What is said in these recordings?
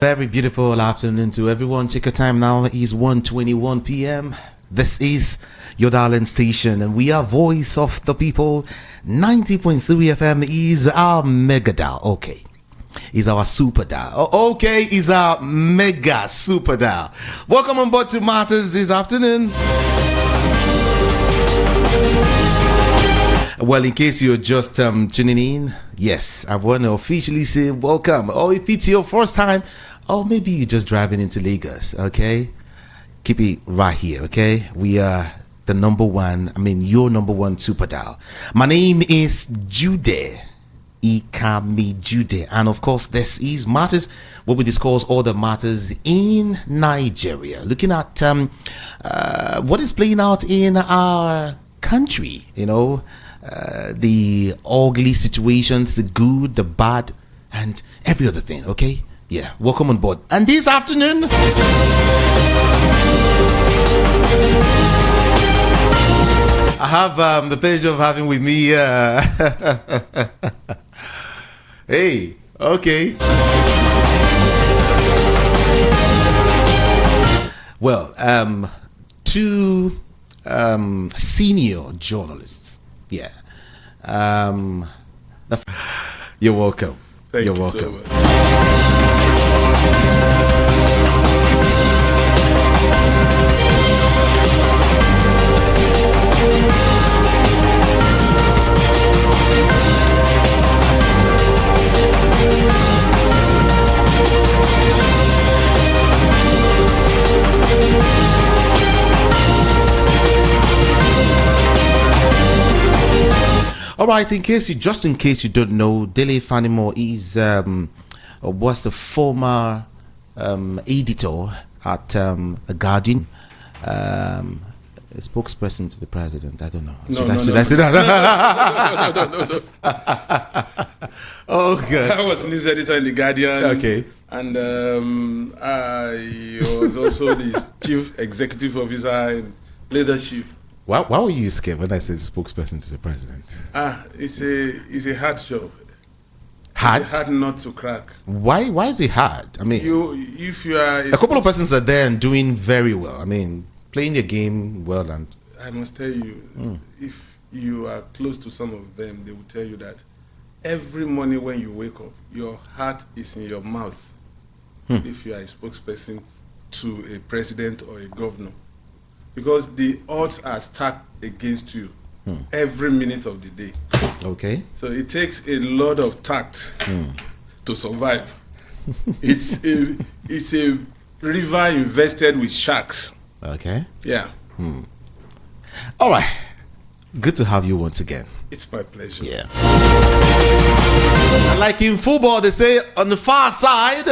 Very beautiful afternoon to everyone. Check your time now. It's 1:21 p.m. This is your darling station, and we are Voice of the People. 90.3 FM is our mega dial. Okay. Is our super dial. Okay, is our mega super dial. Welcome on board to Matters this afternoon. Well, in case you're just tuning in, yes, I want to officially say welcome. Or if it's your first time, or maybe you're just driving into Lagos, okay? Keep it right here, okay? We are the your number one super dial. My name is Jude. Ikami Jude. And of course, this is Matters, where we discuss all the matters in Nigeria. Looking at what is playing out in our country, the ugly situations, the good, the bad, and every other thing, okay? Yeah, welcome on board. And this afternoon, I have the pleasure of having with me, hey, okay. Well, two senior journalists. Yeah. You're welcome. You're welcome. So much. All right, in case you don't know, Dele Fanimo is was the former editor at The Guardian, a spokesperson to the president. I don't know. Should I say that? No. Oh, good. I was news editor in The Guardian. Okay. And I was also the chief executive officer in leadership. Why were you scared when I said spokesperson to the president? It's a hard job. Hard? It's hard not to crack. Why is it hard? I mean, if you are a couple of persons are there and doing very well. I mean, playing the game well, and I must tell you, if you are close to some of them, they will tell you that every morning when you wake up, your heart is in your mouth. If you are a spokesperson to a president or a governor. Because the odds are stacked against you every minute of the day. Okay. So it takes a lot of tact to survive. It's a river invested with sharks. Okay. Yeah. All right. Good to have you once again. It's my pleasure. Yeah. Like in football, they say on the far side,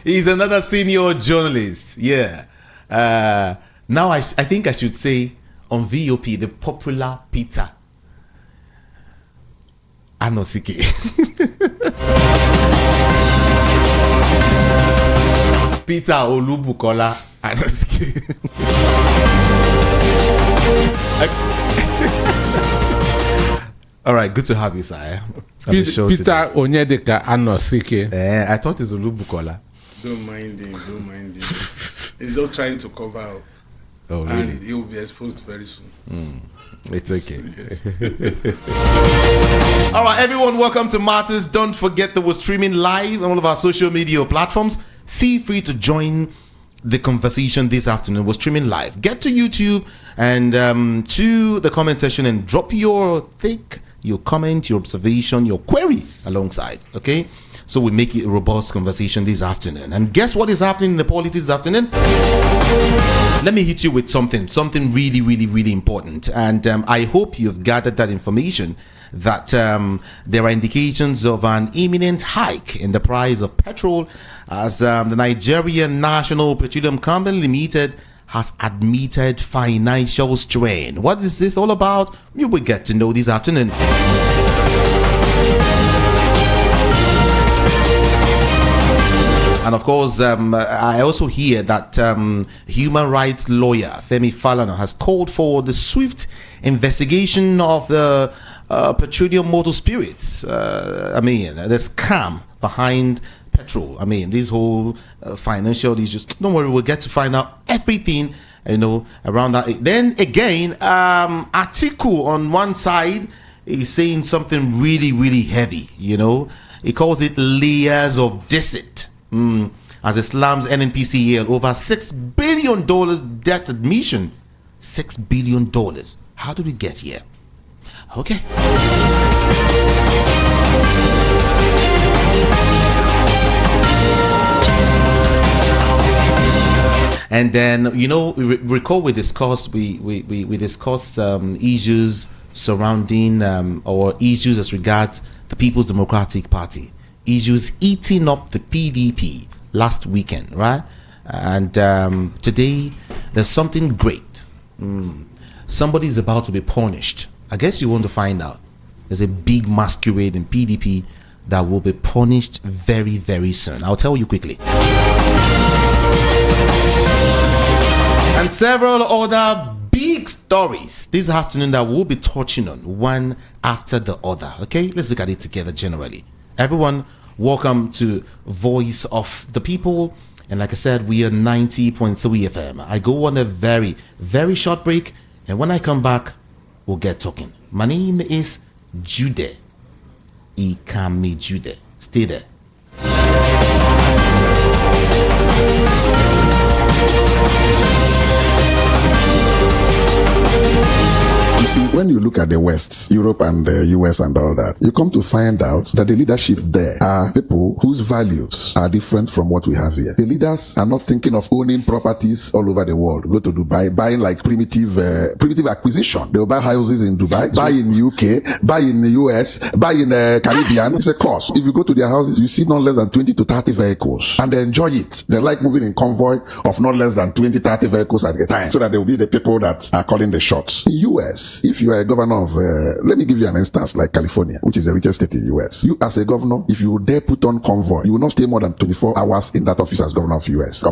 he's another senior journalist. Yeah. Now I think I should say on VOP, the popular Peter Anosike. Peter Olubukola Anosike. All right, good to have you, sir. Peter Onyedeka Anosike. I thought it's Olubukola. Don't mind him. He's just trying to cover up. Oh, really? And he will be exposed very soon. It's okay. Yes. All right, everyone, welcome to Matters. Don't forget that we're streaming live on all of our social media platforms. Feel free to join the conversation this afternoon. We're streaming live. Get to YouTube and to the comment section and drop your comment, your observation, your query alongside. Okay? So we make it a robust conversation this afternoon. And guess what is happening in the politics this afternoon? Let me hit you with something really, really, really important. And I hope you've gathered that information that there are indications of an imminent hike in the price of petrol as the Nigerian National Petroleum Company Limited has admitted financial strain. What is this all about? You will get to know this afternoon. And of course, I also hear that human rights lawyer Femi Falana has called for the swift investigation of the Petroleum Motor Spirits. The scam behind Petrol. These whole financial issues. Don't worry, we'll get to find out everything, around that. Then again, Atiku on one side is saying something really, really heavy. He calls it layers of deceit. As it slams NNPC yield over $6 billion debt admission. $6 billion. How did we get here? Okay. And then, recall we discussed issues surrounding or issues as regards the People's Democratic Party, issues eating up the PDP last weekend, right? And today there's something great. Somebody's about to be punished. I guess you want to find out. There's a big masquerade in PDP that will be punished very, very soon. I'll tell you quickly. And several other big stories this afternoon that we'll be touching on one after the other. Okay, let's look at it together generally. Everyone, welcome to Voice of the People. And like I said, we are 90.3 FM. I go on a very, very short break. And when I come back, we'll get talking. My name is Jude. Ikame Jude. Stay there. You see, when you look at the West, Europe and the US and all that, you come to find out that the leadership there are people whose values are different from what we have here. The leaders are not thinking of owning properties all over the world. Go to Dubai, buying like primitive acquisition. They'll buy houses in Dubai, buy in UK, buy in the US, buy in the Caribbean. It's a cost. If you go to their houses, you see not less than 20 to 30 vehicles, and they enjoy it. They like moving in convoy of not less than 20, 30 vehicles at a time, so that they will be the people that are calling the shots. In US, if you are a governor of, let me give you an instance like California, which is the richest state in the US. You as a governor, if you dare put on convoy, you will not stay more than 24 hours in that office as governor of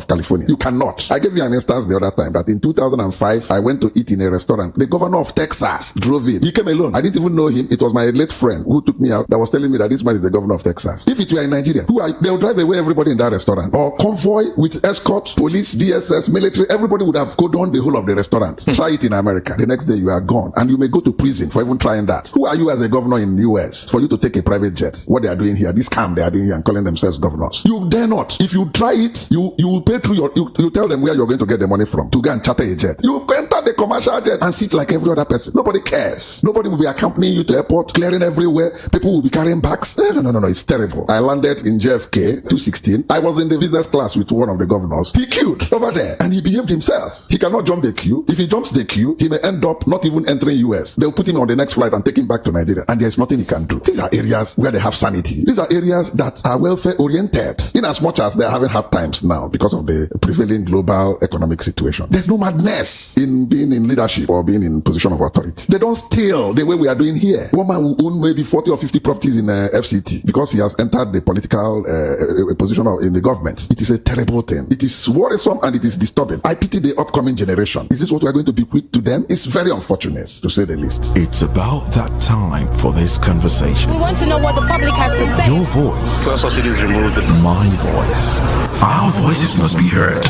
California. You cannot. I gave you an instance the other time that in 2005, I went to eat in a restaurant. The governor of Texas drove in. He came alone. I didn't even know him. It was my late friend who took me out that was telling me that this man is the governor of Texas. If it were in Nigeria, they'll drive away everybody in that restaurant. Or convoy with escort, police, DSS, military, everybody would have go down the whole of the restaurant. Try it in America. The next day you are gone. And you may go to prison for even trying that. Who are you as a governor in the US for you to take a private jet? What they are doing here, this scam they are doing here and calling themselves governors. You dare not. If you try it, you will pay through you tell them where you're going to get the money from to go and charter a jet. You enter the commercial jet and sit like every other person. Nobody cares. Nobody will be accompanying you to airport, clearing everywhere. People will be carrying bags. No. It's terrible. I landed in JFK 216. I was in the business class with one of the governors. He queued over there and he behaved himself. He cannot jump the queue. If he jumps the queue, he may end up not even entering US. They'll put him on the next flight and take him back to Nigeria, and there's nothing he can do. These are areas where they have sanity. These are areas that are welfare oriented, in as much as they're having hard times now because of the prevailing global economic situation. There's no madness in being in leadership or being in position of authority. They don't steal the way we are doing here. One man will own maybe 40 or 50 properties in FCT because he has entered the political position in the government. It is a terrible thing. It is worrisome and it is disturbing. I pity the upcoming generation. Is this what we are going to bequeath to them? It's very unfortunate, to say the least. It's about that time for this conversation. We want to know what the public has to say. Your voice. First subsidies removed. My voice. Our voices must be heard.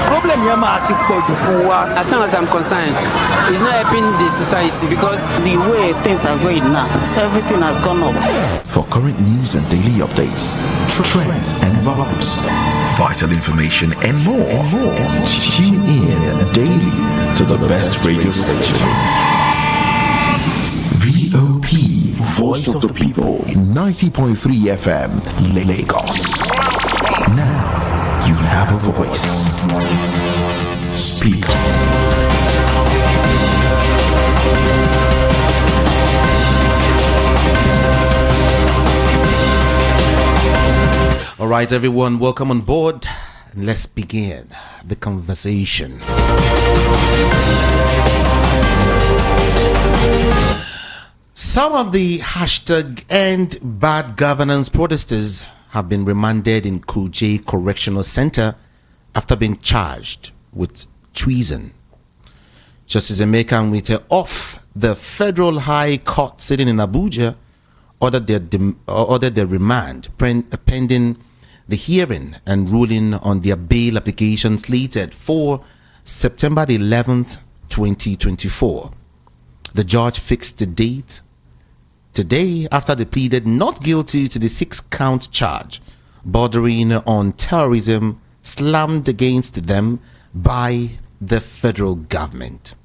Problem here, as long as I'm concerned, it's not helping the society because the way things are going now, everything has gone up. For current news and daily updates, trends and vibes, vital information and more. Tune in daily to the best radio station. VOP, Voice of the People, 90.3 FM, Lagos. Now you have a voice. Speak. All right, everyone, welcome on board. Let's begin the conversation. Some of the hashtag End Bad Governance protesters have been remanded in Kuje Correctional Center after being charged with treason. Justice Emeka Nwite of the Federal High Court sitting in Abuja ordered their remand pending the hearing and ruling on their bail application slated for September the 11th, 2024. The judge fixed the date today after they pleaded not guilty to the 6-count charge bordering on terrorism slammed against them by the federal government.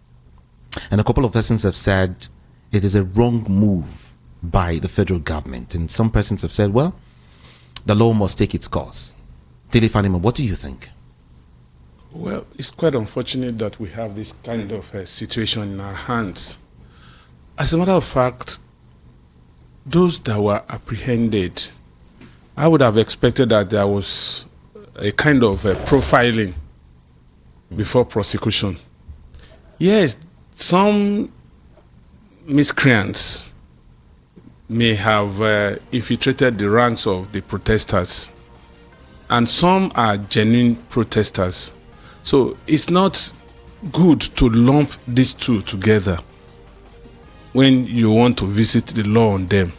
And a couple of persons have said it is a wrong move by the federal government. And some persons have said, well, the law must take its course. Dele Fanima, what do you think? Well, it's quite unfortunate that we have this kind of situation in our hands. As a matter of fact, those that were apprehended, I would have expected that there was a kind of profiling before prosecution. Yes, some miscreants may have infiltrated the ranks of the protesters, and some are genuine protesters. So it's not good to lump these two together when you want to visit the law on them.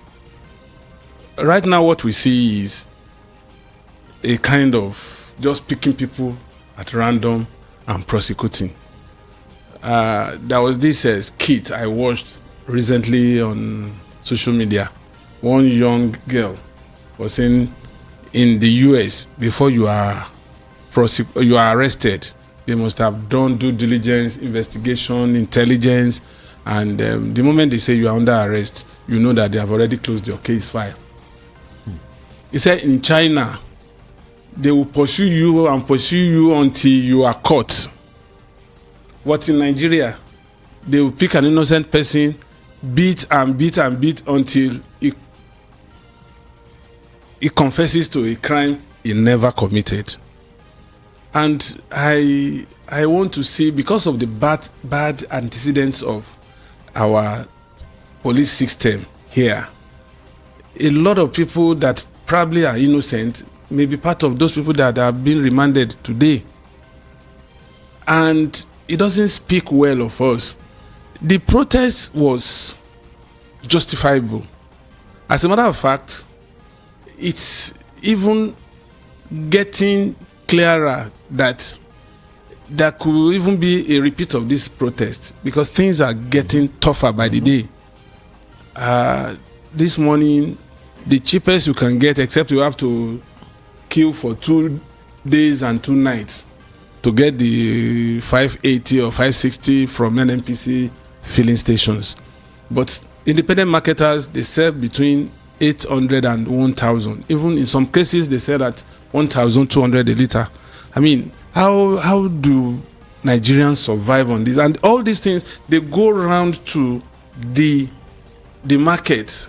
Right now what we see is a kind of just picking people at random and prosecuting. There was this skit I watched recently on social media. One young girl was saying, in the US, before you are arrested, they must have done due diligence, investigation, intelligence, and the moment they say you are under arrest, you know that they have already closed your case file. He said in China, they will pursue you until you are caught. But in Nigeria, they will pick an innocent person, beat until he confesses to a crime he never committed. And I want to see, because of the bad antecedents of our police system here, a lot of people that probably are innocent may be part of those people that are being remanded today. And it doesn't speak well of us. The protest was justifiable. As a matter of fact, it's even getting clearer that there could even be a repeat of this protest, because things are getting tougher by the day. This morning, the cheapest you can get, except you have to queue for 2 days and 2 nights to get the 580 or 560 from NNPC filling stations. But independent marketers, they sell between 800 and 1,000. Even in some cases, they sell at 1,200 a liter. I mean, how do Nigerians survive on this? And all these things, they go around to the market.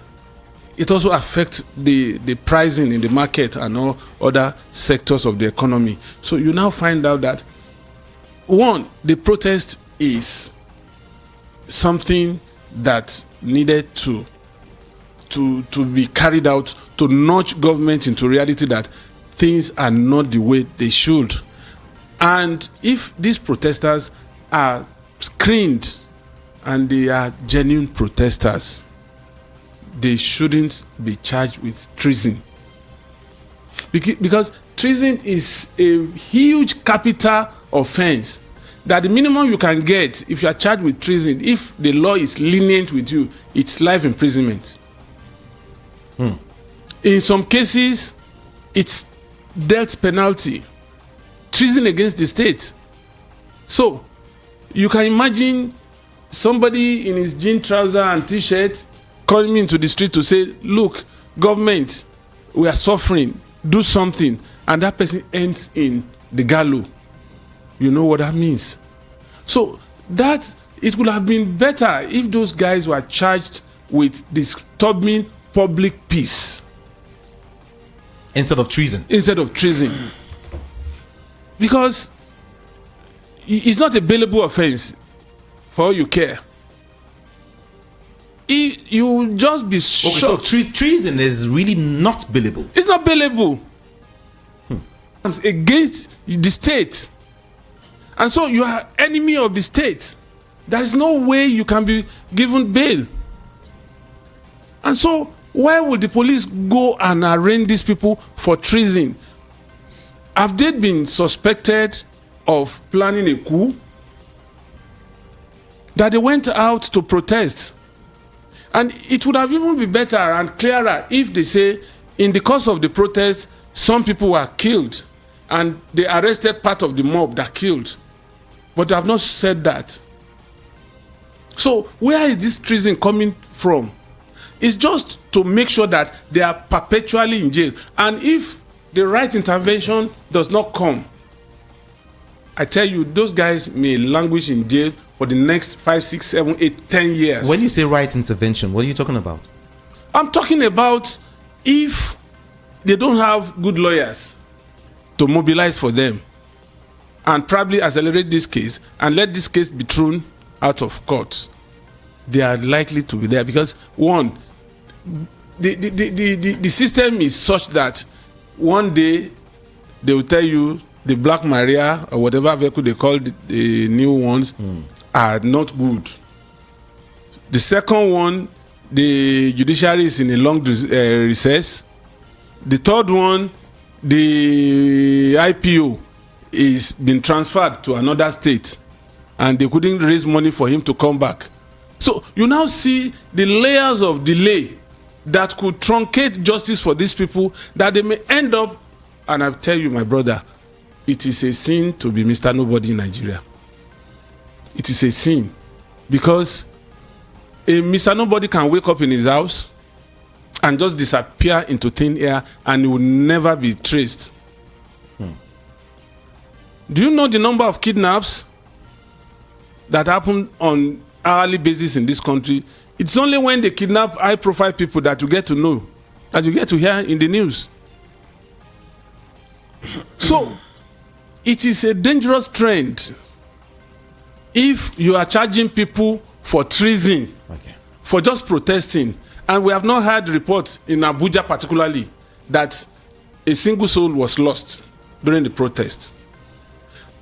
It also affects the pricing in the market and all other sectors of the economy. So you now find out that, one, the protest is something that needed to be carried out to nudge government into reality that things are not the way they should. And if these protesters are screened and they are genuine protesters, they shouldn't be charged with treason. Because treason is a huge capital offense that the minimum you can get if you are charged with treason, if the law is lenient with you, it's life imprisonment. In some cases, it's death penalty. Treason against the state. So you can imagine somebody in his jean trouser and t-shirt calling me into the street to say, look, government, we are suffering, do something, and that person ends in the gallows. You know what that means? So that it would have been better if those guys were charged with disturbing public peace instead of treason. Because it's not a bailable offense for all you care. You just be so treason is really not bailable. It's not bailable. Against the state. And so you are enemy of the state. there is no way you can be given bail. And so, why would the police go and arraign these people for treason? Have they been suspected of planning a coup? That they went out to protest. And it would have even been better and clearer if they say, in the course of the protest, some people were killed and they arrested part of the mob that killed. But they have not said that. So where is this treason coming from? It's just to make sure that they are perpetually in jail. And if the right intervention does not come, I tell you, those guys may languish in jail for the next 5, 6, 7, 8, 10 years. When you say right intervention, what are you talking about? I'm talking about if they don't have good lawyers to mobilize for them and probably accelerate this case and let this case be thrown out of court, they are likely to be there because, one, the system is such that one day they will tell you the Black Maria or whatever vehicle they call the new ones are not good. The second one, the judiciary is in a long recess. The third one, the IPO is been transferred to another state and they couldn't raise money for him to come back. So you now see the layers of delay that could truncate justice for these people, that they may end up, and I tell you, my brother, it is a sin to be Mr. Nobody in Nigeria. It is a sin because a Mr. Nobody can wake up in his house and just disappear into thin air and he will never be traced. Do you know the number of kidnaps that happen on hourly basis in this country? It's only when they kidnap high-profile people that you get to know, that you get to hear in the news. So, it is a dangerous trend if you are charging people for treason, for just protesting. And we have not heard reports in Abuja particularly that a single soul was lost during the protest.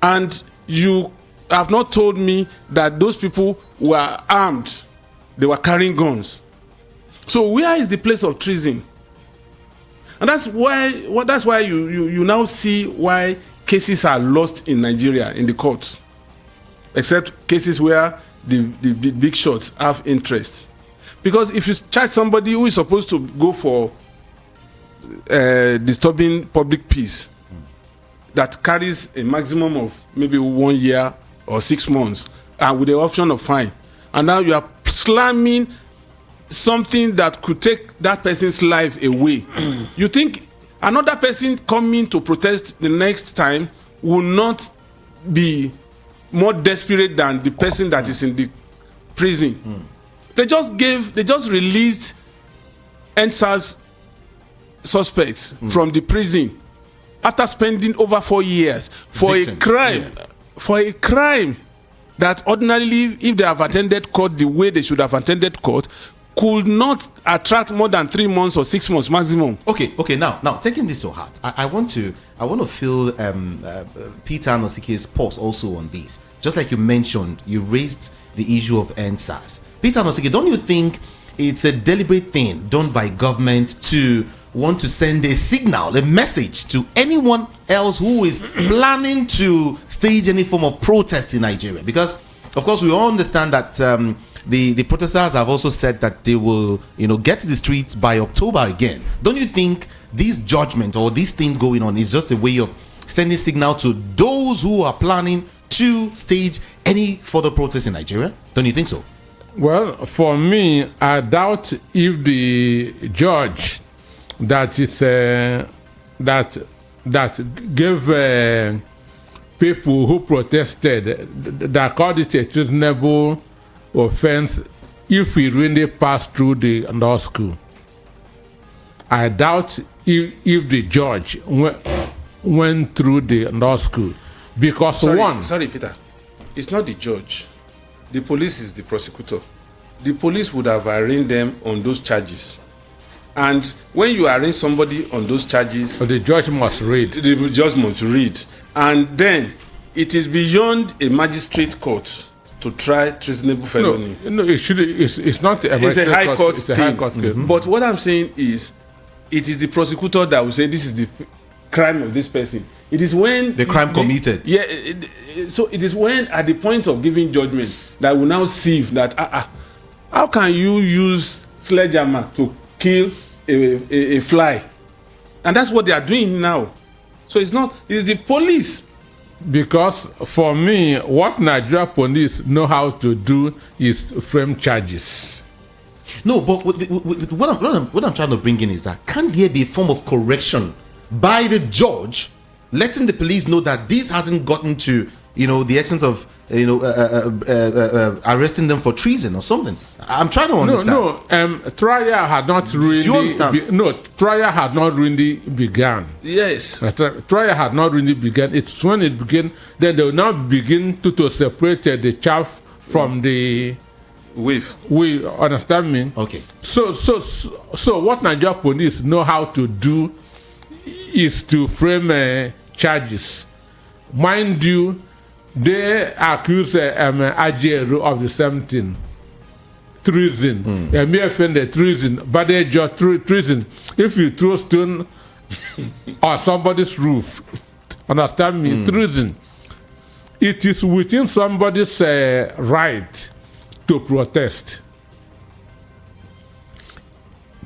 And you have not told me that those people were armed. They were carrying guns. So where is the place of treason? And that's why you now see why cases are lost in Nigeria in the courts, except cases where the big shots have interest. Because if you charge somebody who is supposed to go for disturbing public peace, that carries a maximum of maybe 1 year or 6 months, and with the option of fine, and now you are slamming something that could take that person's life away. You think another person coming to protest the next time will not be more desperate than the person that is in the prison? They just released NSAS suspects from the prison after spending over 4 years for a crime that ordinarily, if they have attended court the way they should have attended court, could not attract more than 3 months or 6 months maximum. Okay. Now taking this to heart, I want to feel Peter Anosike's pause also on this. Just like you mentioned, you raised the issue of NSAS. Peter Anosike, don't you think it's a deliberate thing done by government to want to send a signal, a message to anyone else who is planning to stage any form of protest in Nigeria? Because, of course, we all understand that the protesters have also said that they will, get to the streets by October again. Don't you think this judgment or this thing going on is just a way of sending signal to those who are planning to stage any further protest in Nigeria? Don't you think so? Well, for me, I doubt if the judge that is that gave people who protested that called it a treasonable offense, if we really passed through the law school. I doubt if the judge went through the law school, because Sorry, Peter, it's not the judge. The police is the prosecutor. The police would have arraigned them on those charges. And when you arraign somebody on those charges, the judge must read. The judge must read. And then it is beyond a magistrate court to try treasonable felony. No, it should. It's not. It's a high court It's a thing. high court case. But what I'm saying is, it is the prosecutor that will say this is the crime of this person. It is when the crime committed. Yeah. So it is when at the point of giving judgment that will now sieve that how can you use sledgehammer to kill a fly, and that's what they are doing now. So it's the police. Because for me, what Nigeria police know how to do is frame charges. No, but what I'm trying to bring in is that can't there be a form of correction by the judge, letting the police know that this hasn't gotten to the extent of arresting them for treason or something? I'm trying to understand. Trial had not really. Do you understand? Trial had not really begun. Yes. Trial had not really begun. It's when it began, then they will now begin to separate the chaff from the wave. We understand me? Okay. So what Nigeria police know how to do is to frame charges. Mind you, they accuse Ajero of the same thing. Treason. They may offend the treason, but they just treason. If you throw stone on somebody's roof, understand me? Treason. It is within somebody's right to protest.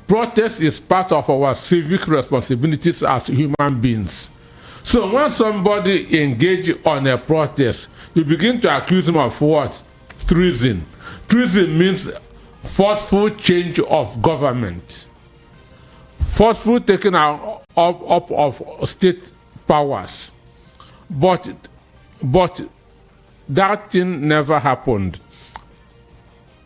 Protest is part of our civic responsibilities as human beings. So when somebody engages on a protest, you begin to accuse him of what? Treason. Treason means forceful change of government. Forceful taking up of state powers. But that thing never happened.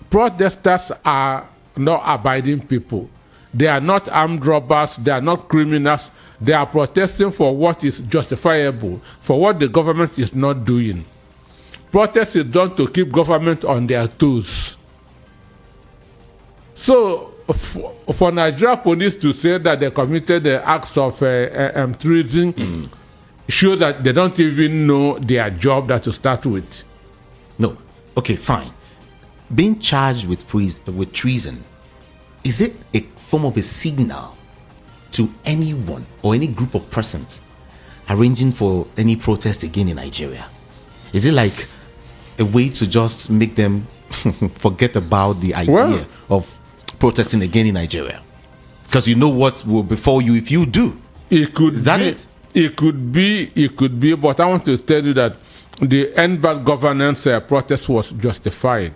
Protesters are not abiding people. They are not armed robbers. They are not criminals. They are protesting for what is justifiable, for what the government is not doing. Protest is done to keep government on their toes. So, for Nigeria police to say that they committed the acts of treason shows that they don't even know their job that to start with. No. Okay, fine. Being charged with treason, is it a form of a signal to anyone or any group of persons arranging for any protest again in Nigeria? Is it like a way to just make them forget about the idea of protesting again in Nigeria? Because you know what will befall you if you do. It could Is that be, it? It could be, but I want to tell you that the end bad governance protest was justified.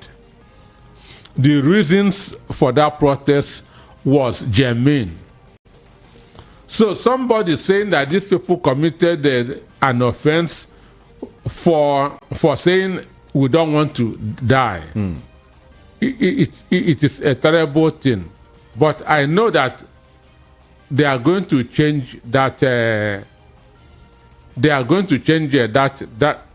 The reasons for that protest was germane. So somebody saying that these people committed an offense for saying we don't want to die. It is a terrible thing. But I know that they are going to change that. They are going to change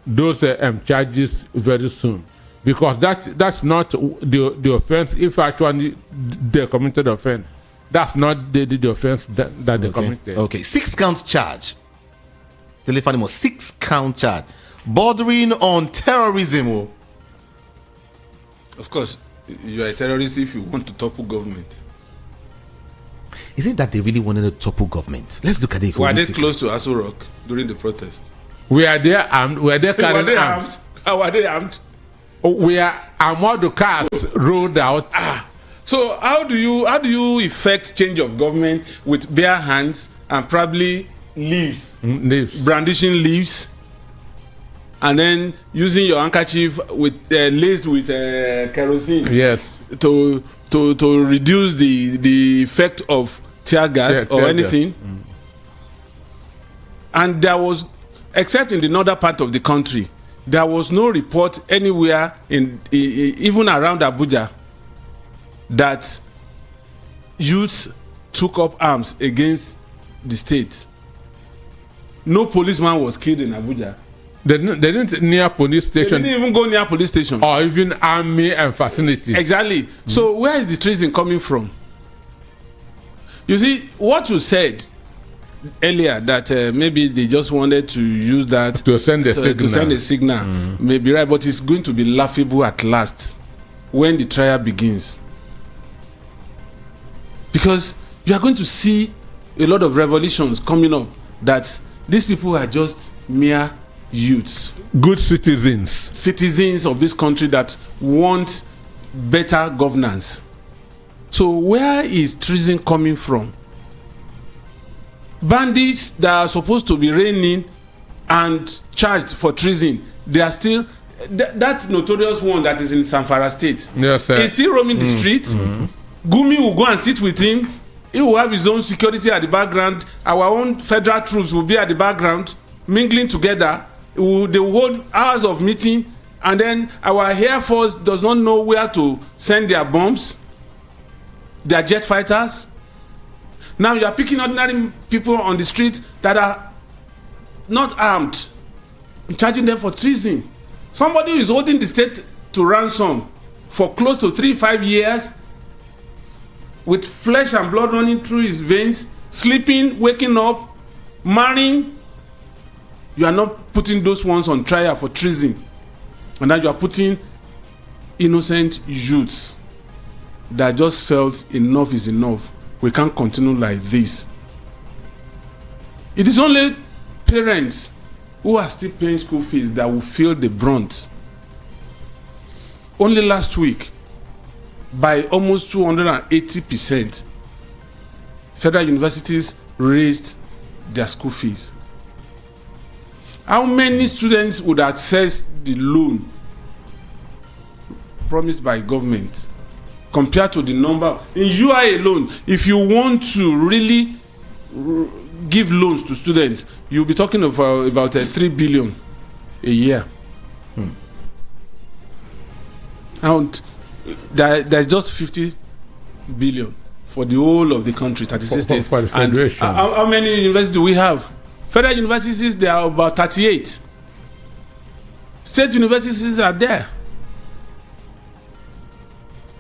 those charges very soon, because that's not the offense. If actually they committed offense, that's not the offense that they committed. Okay, 6 count charge. Telephone 6 count charge, bordering on terrorism. Of course, you are a terrorist if you want to topple government. Is it that they really wanted to topple government? Let's look at it. Were they close to Aso Rock during the protest? We are there armed. We are there carrying arms. How are they armed? We are armored cars rolled out. So how do you effect change of government with bare hands and probably leaves, brandishing leaves, and then using your handkerchief with laced with kerosene? Yes. To reduce the effect of tear gas or anything. And there was, except in the northern part of the country, there was no report anywhere even around Abuja that youths took up arms against the state. No policeman was killed in Abuja. They didn't near police station. They didn't even go near police station. Or even army and facilities. Exactly. So where is the treason coming from? You see, what you said earlier that maybe they just wanted to use that to send a signal. To send a signal. Maybe right, but it's going to be laughable at last when the trial begins. Because you are going to see a lot of revolutions coming up that these people are just mere youths. Good citizens. Citizens of this country that want better governance. So where is treason coming from? Bandits that are supposed to be reigning and charged for treason, they are still that notorious one that is in Zamfara State. Yes, sir. He's still roaming the street. Gumi will go and sit with him. He will have his own security at the background. Our own federal troops will be at the background, mingling together. They will hold hours of meeting, and then our Air Force does not know where to send their bombs, their jet fighters. Now you are picking ordinary people on the street that are not armed, charging them for treason. Somebody who is holding the state to ransom for close to 3-5 years, with flesh and blood running through his veins, sleeping, waking up, marrying. You are not putting those ones on trial for treason. And now you are putting innocent youths that just felt enough is enough. We can't continue like this. It is only parents who are still paying school fees that will feel the brunt. Only last week, by almost 280%, federal universities raised their school fees. How many students would access the loan promised by government compared to the number? In UI alone, if you want to really give loans to students, you'll be talking of about 3 billion a year. And there's just 50 billion for the whole of the country, 36 states. For the federation. And how many universities do we have? Federal universities, there are about 38. State universities are there.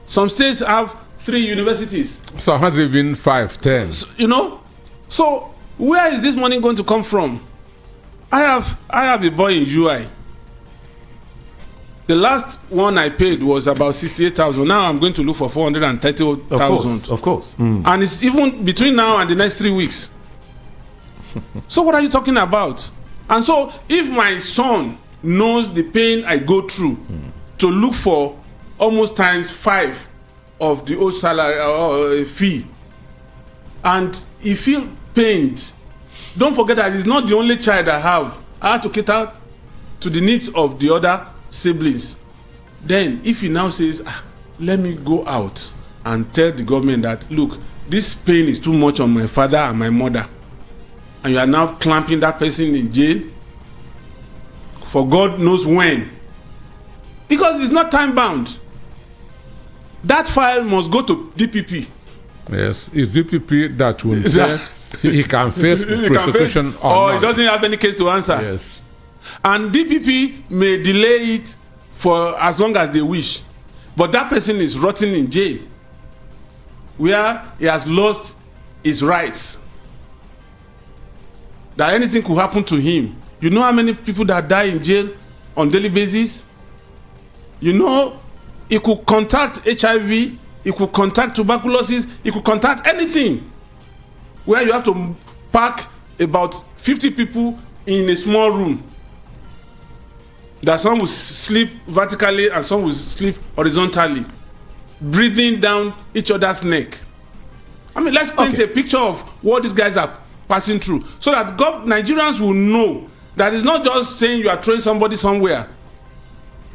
Some states have 3 universities. So has it been 5, 10? So where is this money going to come from? I have a boy in UI. The last one I paid was about 68,000. Now I'm going to look for 430,000. Of course. And it's even between now and the next 3 weeks. So what are you talking about? And so if my son knows the pain I go through to look for almost times 5 of the old salary or fee, and he feel pained, don't forget that he's not the only child I have. I have to cater to the needs of the other siblings. Then if he now says, let me go out and tell the government that, look, this pain is too much on my father and my mother, and you are now clamping that person in jail for God knows when, because it's not time bound. That file must go to DPP. Yes, it's DPP that will say he can face prosecution or he doesn't have any case to answer. Yes. And DPP may delay it for as long as they wish, but that person is rotting in jail where he has lost his rights, that anything could happen to him. You know how many people that die in jail on daily basis? You know, he could contact HIV, he could contact tuberculosis, he could contact anything, where you have to pack about 50 people in a small room, that some will sleep vertically and some will sleep horizontally, breathing down each other's neck. I mean, let's paint a picture of what these guys are passing through, so that Nigerians will know that it's not just saying you are throwing somebody somewhere.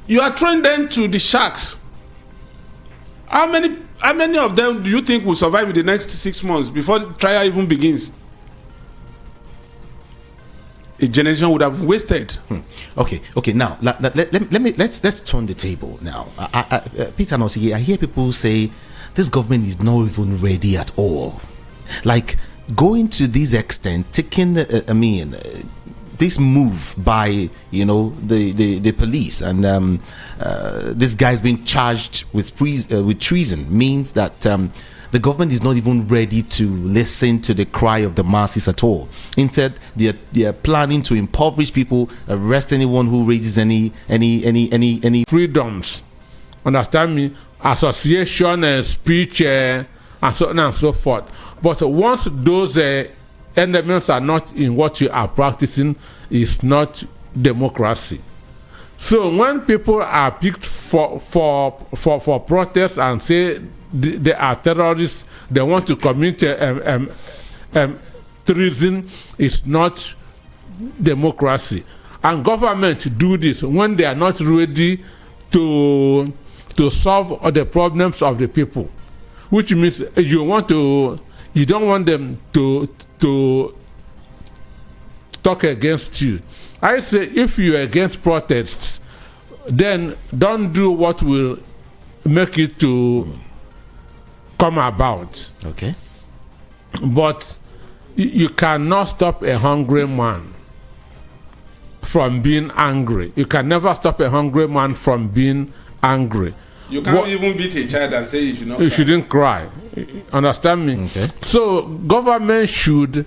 You are throwing them to the sharks. How many of them do you think will survive in the next 6 months before the trial even begins? A generation would have wasted. Okay. Now let's turn the table now. Peter Nosi, I hear people say this government is not even ready at all. Like, going to this extent, taking this move by the police, and this guy's been charged with treason, means that the government is not even ready to listen to the cry of the masses at all. Instead, they are planning to impoverish people, arrest anyone who raises any freedoms. Understand me? Association and speech and so on and so forth. But once those elements are not in what you are practicing, it's not democracy. So when people are picked for protests and say they are terrorists, they want to commit treason, it's not democracy. And government do this when they are not ready to solve all the problems of the people, which means you don't want them to talk against you. I say if you're against protests, then don't do what will make it to come about. Okay. But you cannot stop a hungry man from being angry. You can never stop a hungry man from being angry. You can't even beat a child and say you should not. You shouldn't cry. Understand me? Okay. So government should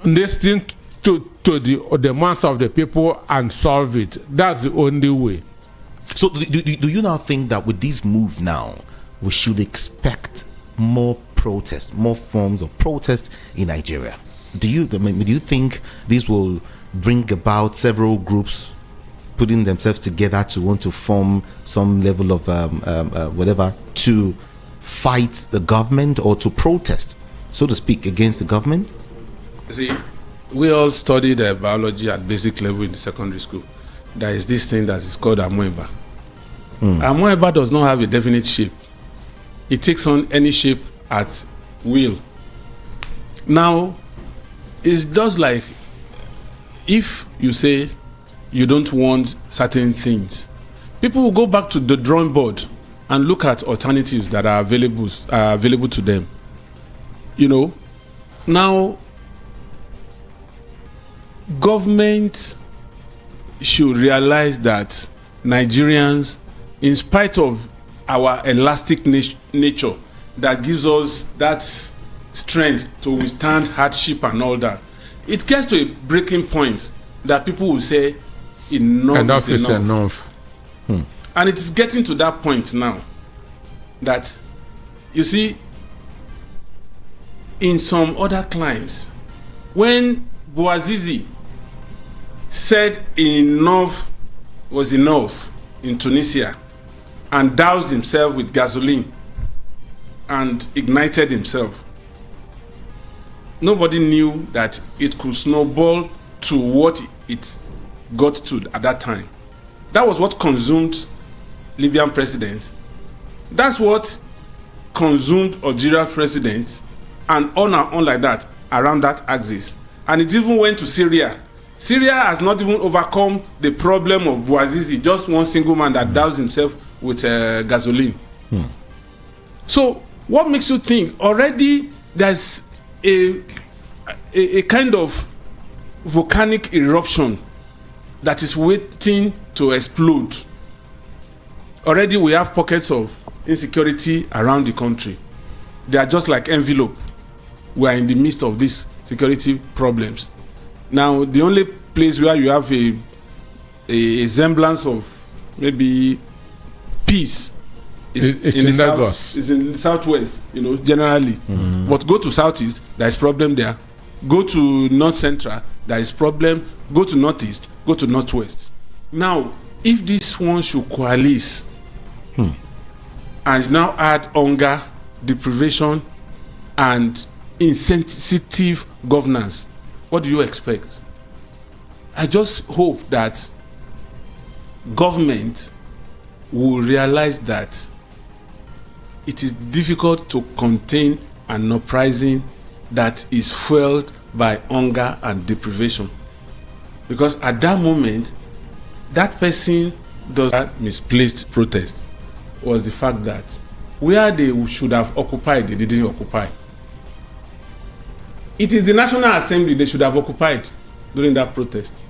listen to the demands of the people and solve it. That's the only way. So do you now think that with this move now, we should expect more protest, more forms of protest in Nigeria? Do you think this will bring about several groups putting themselves together to want to form some level of whatever to fight the government or to protest, so to speak, against the government? See, we all studied biology at basic level in the secondary school. There is this thing that is called amoeba. Amoeba does not have a definite shape. It takes on any shape at will. Now, it's just like if you say you don't want certain things, people will go back to the drawing board and look at alternatives that are available to them. You know, now government should realize that Nigerians, in spite of our elastic nature that gives us that strength to withstand hardship and all that, it gets to a breaking point that people will say enough is enough. And it is getting to that point now that, you see, in some other climes, when Bouazizi said enough was enough in Tunisia and doused himself with gasoline and ignited himself, nobody knew that it could snowball to what it got to at that time. That was what consumed Libyan president. That's what consumed Algeria president, and on like that around that axis. And it even went to Syria. Syria has not even overcome the problem of Bouazizi, just one single man that doused himself with gasoline. So what makes you think already there's a kind of volcanic eruption that is waiting to explode? Already we have pockets of insecurity around the country. They are just like envelope. We are in the midst of these security problems. Now, the only place where you have a semblance of maybe peace is in the south, is in the southwest, you know, generally. But go to southeast, there is problem there. Go to north central, there is problem. Go to northeast, go to northwest. Now, if this one should coalesce and now add hunger, deprivation, and insensitive governance, what do you expect? I just hope that government will realize that it is difficult to contain an uprising that is fueled by hunger and deprivation. Because at that moment, that person does that misplaced protest was the fact that where they should have occupied, they didn't occupy. It is the National Assembly they should have occupied during that protest.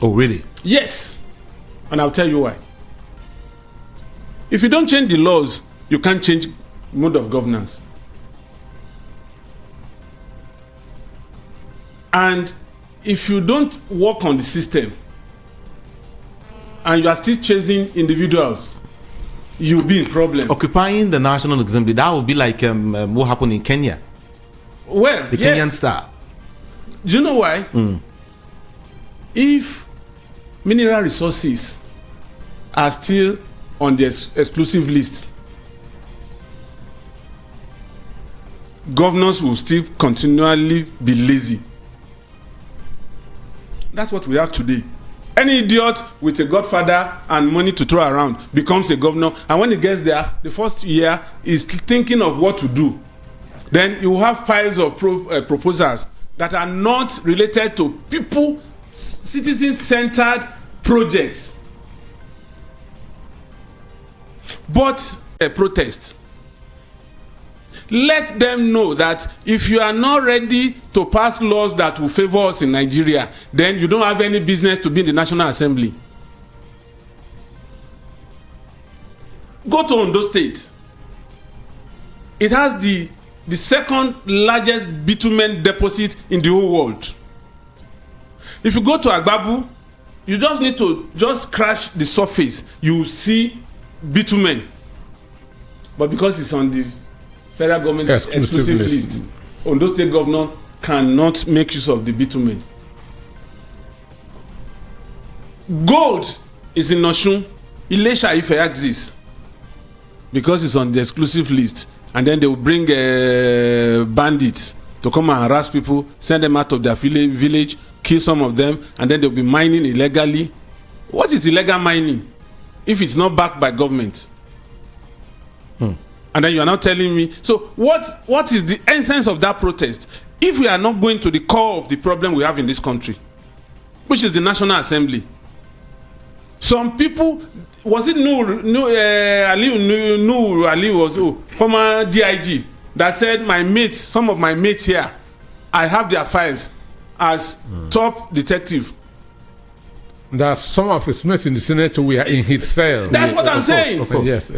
Oh, really? Yes. And I'll tell you why. If you don't change the laws, you can't change mode of governance. And if you don't work on the system and you are still chasing individuals, you'll be in problem. Occupying the National Assembly, that would be like what happened in Kenya. Well, The Kenyan star. Do you know why? If mineral resources are still on the exclusive list, governors will still continually be lazy. That's what we have today. Any idiot with a godfather and money to throw around becomes a governor, and when he gets there, the first year is thinking of what to do. Then you have piles of proposals that are not related to people, citizen-centered projects. But a protest. Let them know that if you are not ready to pass laws that will favor us in Nigeria, then you don't have any business to be in the National Assembly. Go to Ondo State. It has the second largest bitumen deposit in the whole world. If you go to Agbabu, you just need to just scratch the surface. You see bitumen. But because it's on the federal government exclusive list, Ondo State governor cannot make use of the bitumen. Gold is in Osun. Ilesha Ife exists because it's on the exclusive list, and then they will bring bandits to come and harass people, send them out of their village, kill some of them, and then they'll be mining illegally. What is illegal mining if it's not backed by government? And then you are now telling me, so what is the essence of that protest if we are not going to the core of the problem we have in this country, which is the National Assembly? Some people, was it Ali was former DIG that said, some of my mates here, I have their files as top detective. That some of his mates in the Senate were in his cell. That's what I'm saying. Of course. Yes.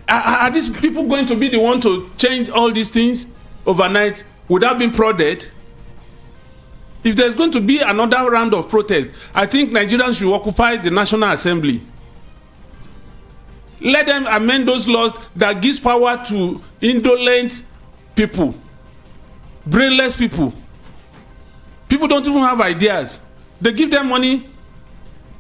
Are these people going to be the one to change all these things overnight without being prodded? If there's going to be another round of protest, I think Nigerians should occupy the National Assembly. Let them amend those laws that gives power to indolent people, brainless people. People don't even have ideas. They give them money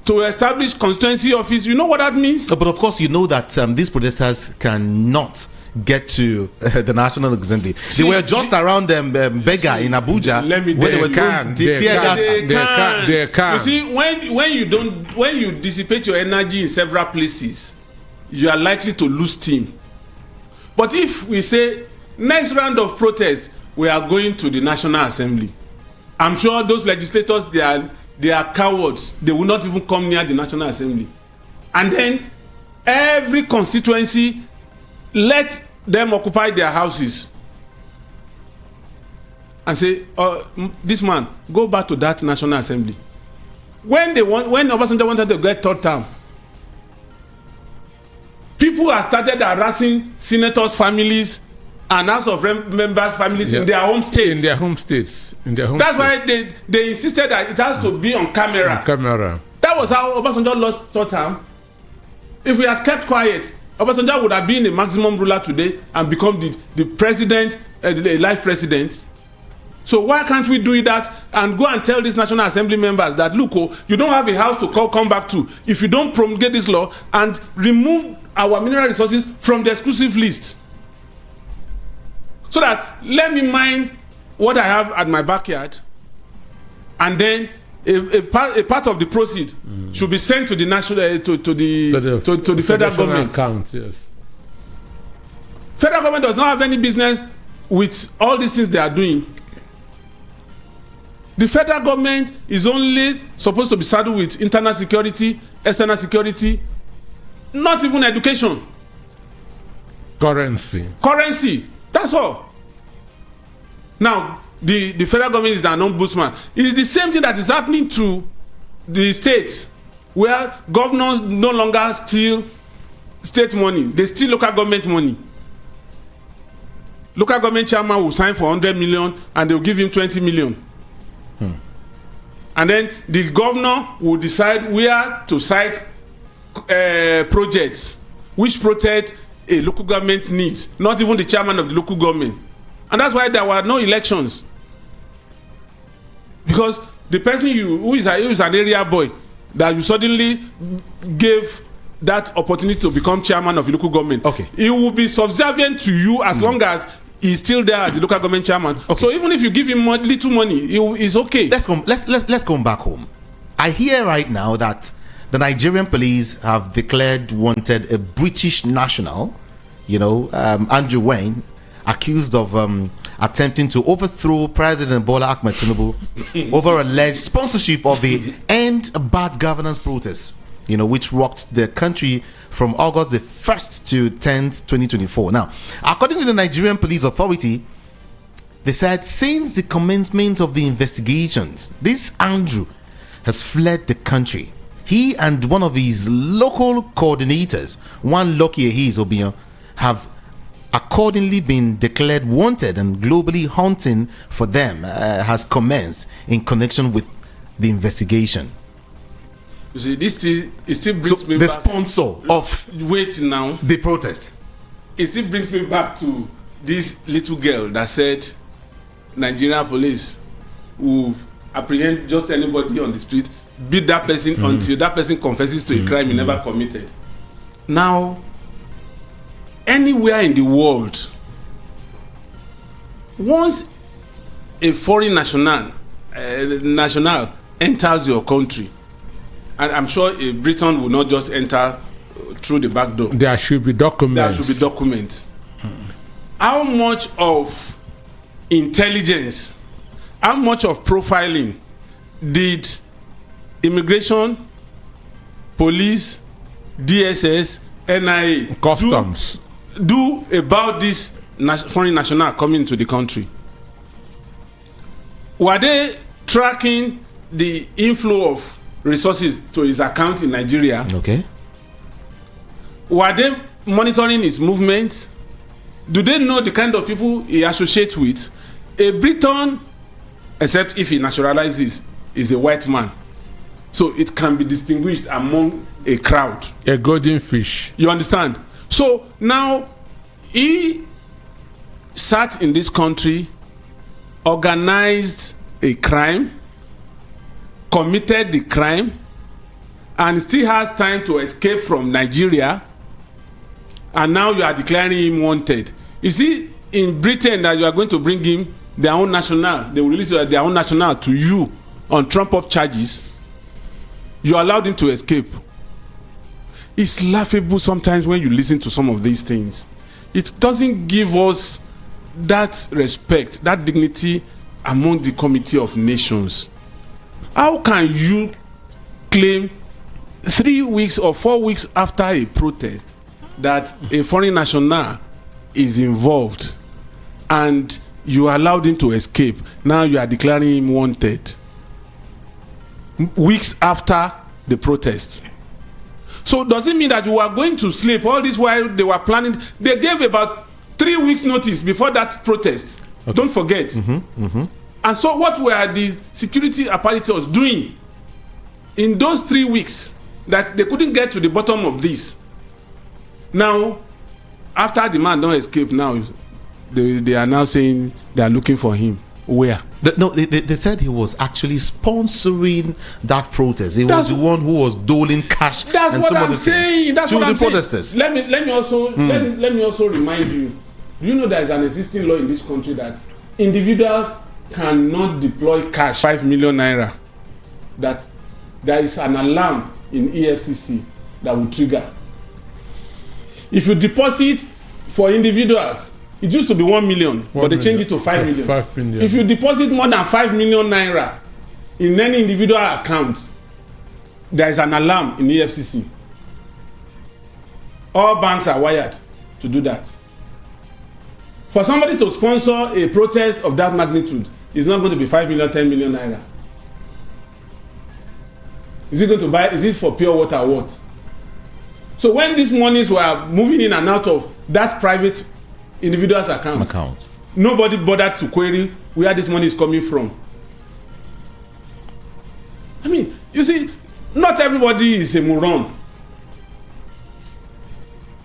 to establish constituency office. You know what that means? But of course, you know that these protesters cannot get to the National Assembly. They were just around Bega in Abuja. Where they were throwing tear gas. They can. You see, when you dissipate your energy in several places, you are likely to lose steam. But if we say next round of protest, we are going to the National Assembly, I'm sure those legislators, they are cowards. They will not even come near the National Assembly. And then every constituency, let them occupy their houses and say, this man, go back to that National Assembly. When Obasanjo wanted to get third term, people have started harassing senators' families and House of members' families in their home states. In their home states. That's why they insisted that it has to be on camera. That was how Obasanjo lost third term. If we had kept quiet, Obasanjo would have been the maximum ruler today and become the president, the life president. So why can't we do that and go and tell these National Assembly members that, look, you don't have a house to come back to if you don't promulgate this law and remove our mineral resources from the exclusive list. So that let me mine what I have at my backyard, and then a part of the proceeds should be sent to the national to the federal government. Account, yes. Federal government does not have any business with all these things they are doing. The federal government is only supposed to be saddled with internal security, external security, not even education. Currency. That's all. Now, the federal government is an ombudsman. It is the same thing that is happening to the states, where governors no longer steal state money. They steal local government money. local government chairman will sign for 100 million and they'll give him 20 million. And then the governor will decide where to cite projects, which project a local government needs, not even the chairman of the local government. And that's why there were no elections. Because the person who is an area boy that you suddenly gave that opportunity to become chairman of the local government, okay, he will be subservient to you as long as he's still there as the local government chairman. Okay. So even if you give him little money, it's okay. Let's come back home. I hear right now that the Nigerian police have declared wanted a British national, Andrew Wayne, accused of attempting to overthrow President Bola Ahmed Tinubu over alleged sponsorship of the End Bad Governance protests, which rocked the country from August the 1st to 10th, 2024. Now, according to the Nigerian Police Authority, they said since the commencement of the investigations, this Andrew has fled the country. He and one of his local coordinators, one Lucky Ahiz Obion, have accordingly been declared wanted, and globally hunting for them has commenced in connection with the investigation. You see, it still brings me the back. Sponsor of the protest. It still brings me back to this little girl that said Nigerian police will apprehend just anybody on the street, beat that person until that person confesses to a crime he never committed. Now, anywhere in the world, once a foreign national enters your country, and I'm sure a Briton will not just enter through the back door. There should be documents. How much of intelligence, how much of profiling did immigration, police, DSS, NIA, customs do about this foreign national coming into the country? Were they tracking the inflow of resources to his account in Nigeria? Okay. Were they monitoring his movements? Do they know the kind of people he associates with? A Briton, except if he naturalizes, is a white man. So it can be distinguished among a crowd. A golden fish. You understand? So now he sat in this country, organized a crime, committed the crime, and still has time to escape from Nigeria, and now you are declaring him wanted. You see, in Britain, that you are going to bring him their own national, they will release their own national to you on trump-up charges. You allowed him to escape. It's laughable sometimes when you listen to some of these things. It doesn't give us that respect, that dignity among the Committee of Nations. How can you claim 3 weeks or 4 weeks after a protest that a foreign national is involved and you allowed him to escape? Now you are declaring him wanted weeks after the protest. So does it mean that you are going to sleep all this while they were planning? They gave about 3 weeks notice before that protest. Okay. Don't forget. And so what were the security apparatus doing in those 3 weeks that they couldn't get to the bottom of this? Now, after the man don't escape, now they are now saying they are looking for him. Where? They said he was actually sponsoring that protest. He was the one who was doling cash and some other things to the protesters. Let me also remind you. Do you know there is an existing law in this country that individuals cannot deploy cash 5 million naira? That there is an alarm in EFCC that will trigger. If you deposit for individuals, it used to be 1 million, but they changed it to 5 million. 5 million. If you deposit more than 5 million naira in any individual account, there is an alarm in EFCC. All banks are wired to do that. For somebody to sponsor a protest of that magnitude, it's not going to be 5 million, 10 million naira. Is it going to buy? Is it for pure water or what? So when these monies were moving in and out of that private individual's account. Nobody bothered to query where this money is coming from. I mean, you see, not everybody is a moron.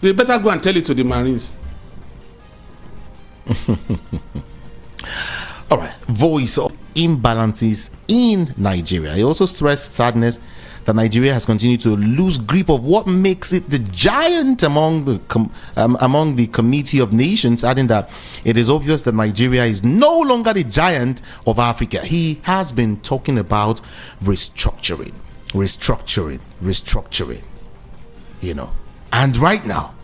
They better go and tell it to the Marines. All right. Voice of imbalances in Nigeria. He also stressed sadness that Nigeria has continued to lose grip of what makes it the giant among the Committee of Nations, adding that it is obvious that Nigeria is no longer the giant of Africa. He has been talking about restructuring. You know, and right now,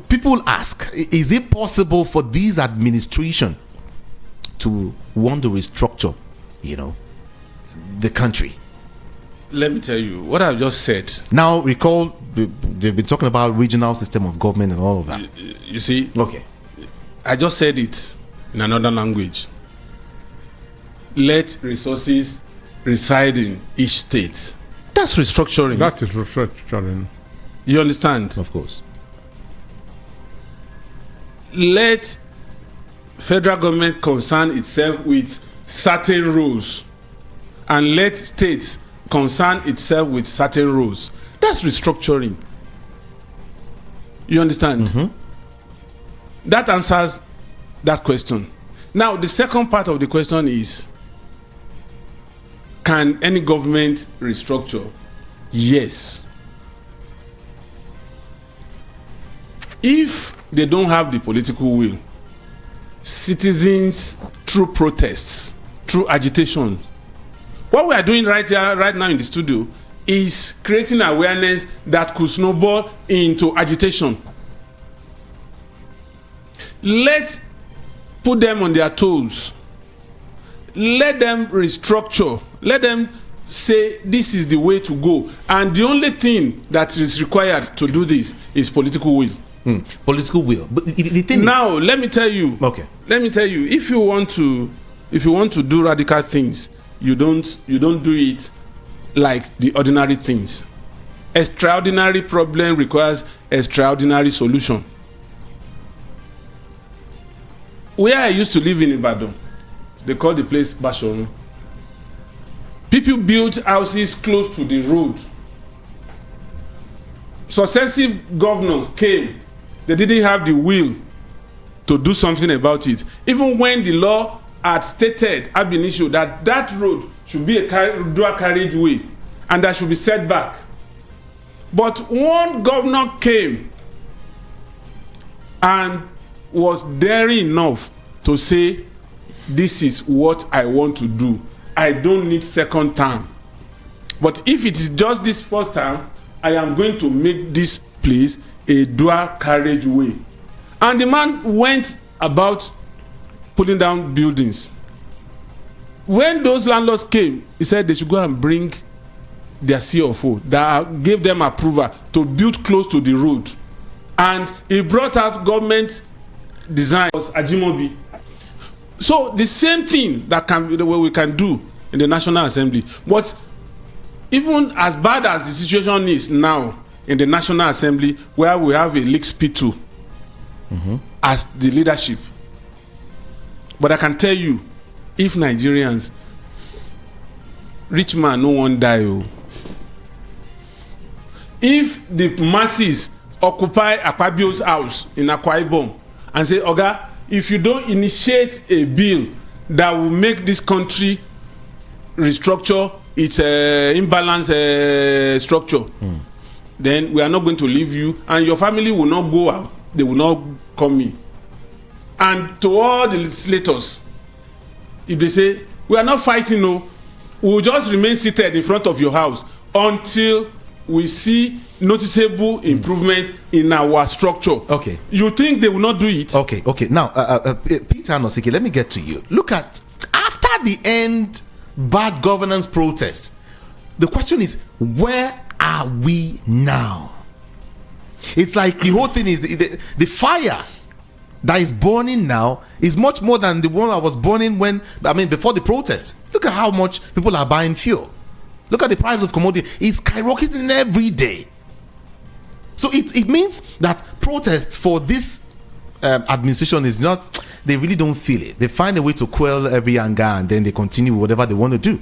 people ask, is it possible for this administration to want to restructure, you know, the country? Let me tell you what I've just said. Now, recall, they've been talking about regional system of government and all of that. You see? Okay. I just said it in another language. Let resources reside in each state. That's restructuring. That is restructuring. You understand? Of course. Let federal government concern itself with certain rules, and let states concern itself with certain rules. That's restructuring. You understand? Mm-hmm. That answers that question. Now, the second part of the question is, can any government restructure? Yes. If they don't have the political will, citizens, through protests, through agitation, what we are doing right now in the studio is creating awareness that could snowball into agitation. Let's put them on their toes. Let them restructure. Let them say this is the way to go. And the only thing that is required to do this is political will. Political will. But the thing now, let me tell you. Okay. Let me tell you. If you want to do radical things, you don't do it like the ordinary things. Extraordinary problem requires extraordinary solution. Where I used to live in Ibadan, they call the place Bashorun. People built houses close to the road. Successive governors came. They didn't have the will to do something about it. Even when the law had stated ab initio that that road should be a dual carriageway and that should be set back. But one governor came and was daring enough to say, this is what I want to do. I don't need second term. But if it is just this first term, I am going to make this place a dual carriageway. And the man went about pulling down buildings. When those landlords came, he said they should go and bring their CFO that gave them approval to build close to the road. And he brought out government design was Ajimobi. So the same thing that can be the way we can do in the National Assembly. But even as bad as the situation is now in the National Assembly, where we have a leaks P2 as the leadership, but I can tell you, if Nigerians, rich man no one die. Oh. If the masses occupy Akpabio's house in Akwa Ibom and say, Oga, if you don't initiate a bill that will make this country restructure its imbalanced structure, then we are not going to leave you, and your family will not go out. They will not come in. And to all the legislators, if they say, we are not fighting, no, we will just remain seated in front of your house until we see noticeable improvement in our structure. Okay. You think they will not do it? Okay. Now, Peter Nosike, let me get to you. Look at, after the end bad governance protest, the question is, where are we now? It's like the whole thing is the fire that is burning now is much more than the one I was burning before the protest. Look at how much people are buying fuel. Look at the price of commodity. It's skyrocketing every day. So it means that protests for this administration is not, they really don't feel it. They find a way to quell every anger and then they continue with whatever they want to do.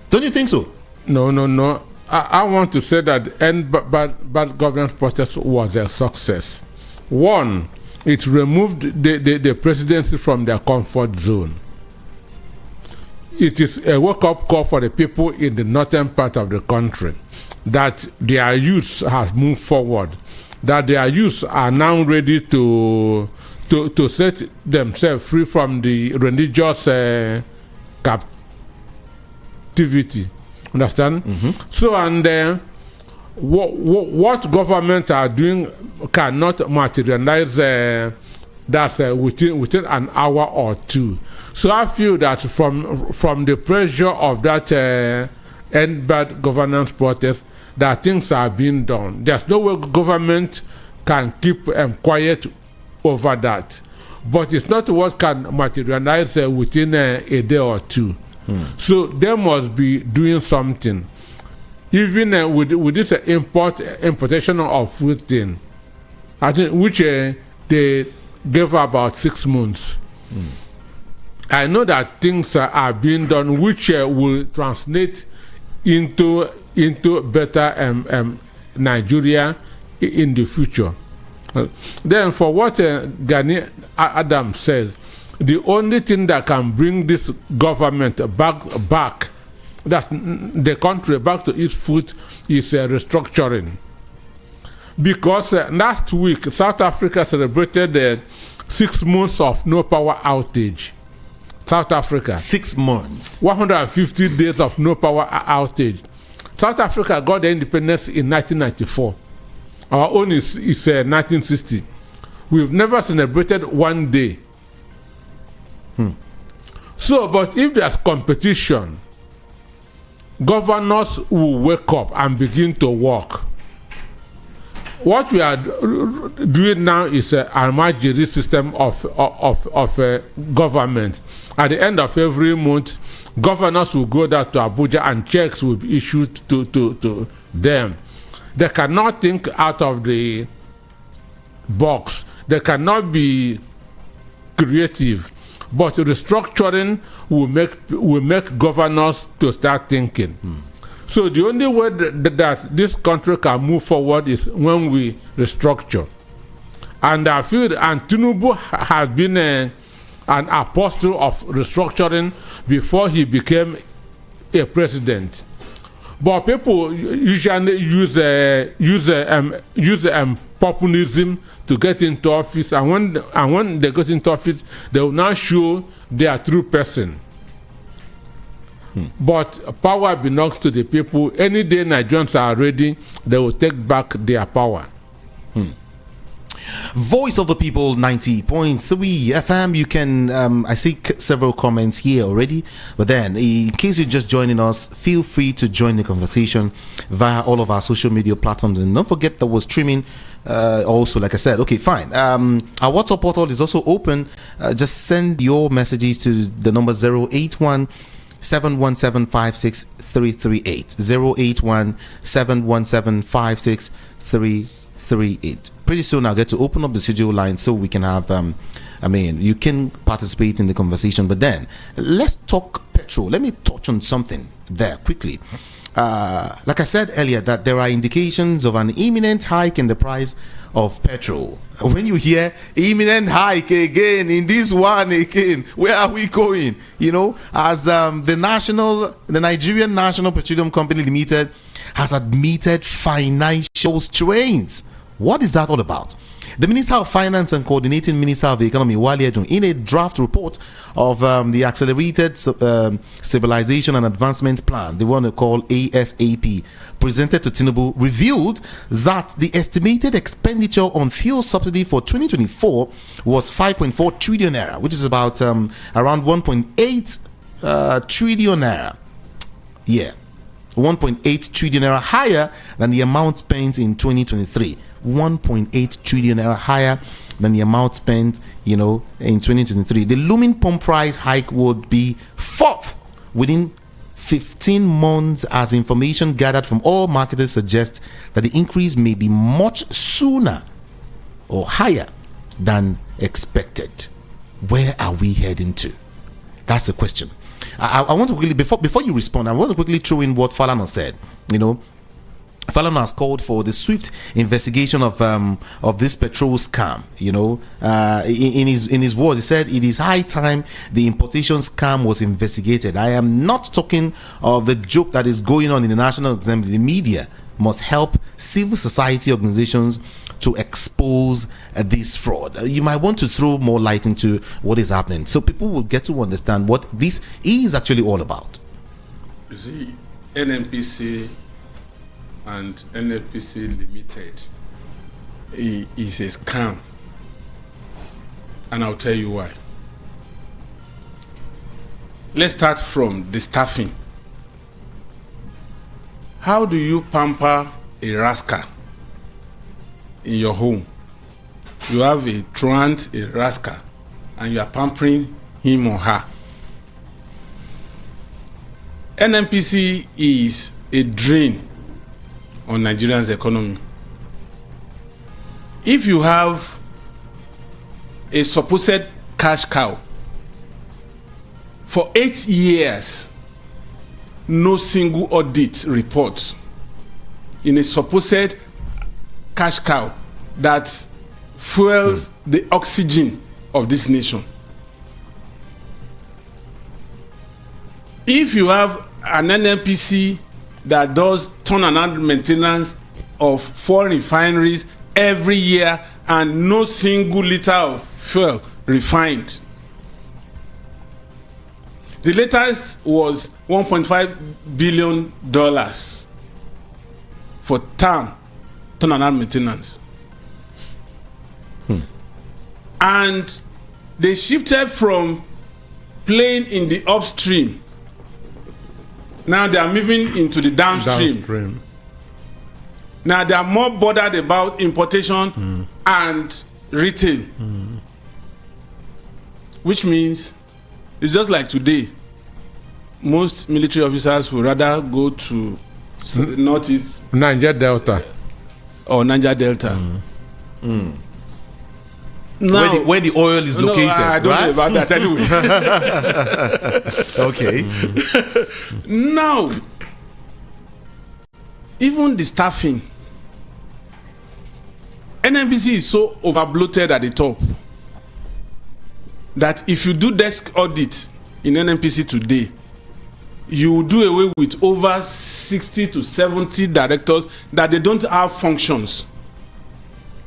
Don't you think so? No. I want to say that end bad governance protest was a success. One, it removed the presidency from their comfort zone. It is a wake-up call for the people in the northern part of the country that their youth has moved forward, that their youth are now ready to set themselves free from the religious captivity. Understand? So, and what government are doing cannot materialize within an hour or two. So I feel that from the pressure of that end bad governance protest, that things are being done. There's no way government can keep quiet over that. But it's not what can materialize within a day or two. So they must be doing something. Even with this importation of food thing, I think which they gave about 6 months. I know that things are being done which will translate into better Nigeria in the future. Then for what Gani Adams says, the only thing that can bring this government back that the country back to its foot is restructuring. Because last week South Africa celebrated 6 months of no power outage. South Africa. 6 months. 150 days of no power outage. South Africa got the independence in 1994. Our own is 1960. We've never celebrated 1 day. So, but if there's competition, governors will wake up and begin to work. What we are doing now is an Almajiri system of government. At the end of every month, governors will go down to Abuja and checks will be issued to them. They cannot think out of the box. They cannot be creative. But restructuring will make governors to start thinking. So the only way that this country can move forward is when we restructure. And I feel and Tinubu has been an apostle of restructuring before he became a president. But people usually use populism to get into office, and when they get into office, they will now show their true person. But power belongs to the people. Any day Nigerians are ready, they will take back their power. Voice of the People 90.3 FM. You can, I see several comments here already, but then in case you're just joining us, feel free to join the conversation via all of our social media platforms. And don't forget that we're streaming also, like I said. Okay, fine. Our WhatsApp portal is also open. Just send your messages to the number 081 717 56338 081 717 56338. Pretty soon I'll get to open up the studio line so we can have you can participate in the conversation. But then let's talk petrol. Let me touch on something there quickly. Like I said earlier, that there are indications of an imminent hike in the price of petrol. When you hear imminent hike again in this one again, where are we going? You know, as the Nigerian National Petroleum Company Limited has admitted financial strains. What is that all about? The Minister of Finance and Coordinating Minister of the Economy, Wale Edun, in a draft report of the Accelerated Civilization and Advancement Plan, the one they call ASAP, presented to Tinubu, revealed that the estimated expenditure on fuel subsidy for 2024 was 5.4 trillion naira, which is about around 1.8 trillion naira. Yeah, 1.8 trillion naira higher than the amount spent in 2023. 1.8 trillion naira higher than the amount spent, in 2023. The looming pump price hike would be fourth within 15 months, as information gathered from all marketers suggests that the increase may be much sooner or higher than expected. Where are we heading to? That's the question. I want to quickly, before you respond, I want to quickly throw in what Falana said. Falana has called for the swift investigation of this Petrol scam. In his words, he said it is high time the importation scam was investigated. I am not talking of the joke that is going on in the National Assembly. The media must help civil society organizations to expose this fraud. You might want to throw more light into what is happening so people will get to understand what this is actually all about. You see, NNPC and NNPC Limited is a scam, and I'll tell you why. Let's start from the staffing. How do you pamper a rascal in your home? You have a truant, a rascal, and you are pampering him or her. NNPC is a drain on Nigeria's economy. If you have a supposed cash cow for 8 years, no single audit report in a supposed cash cow that fuels the oxygen of this nation. If you have an NNPC that does turnaround maintenance of 4 refineries every year and no single liter of fuel refined. The latest was $1.5 billion for turnaround maintenance. And they shifted from playing in the upstream. Now they are moving into the downstream. Now they are more bothered about importation and retail. Which means it's just like today. Most military officers would rather go to northeast Niger Delta or Niger Delta. Now, where the oil is located. No, I don't know about that anyway. Okay. Now, even the staffing, NNPC is so overbloated at the top that if you do desk audit in NNPC today, you will do away with over 60 to 70 directors that they don't have functions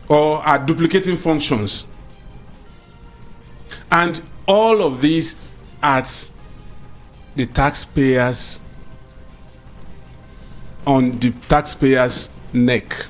or are duplicating functions. And all of these at the taxpayers, on the taxpayers' neck.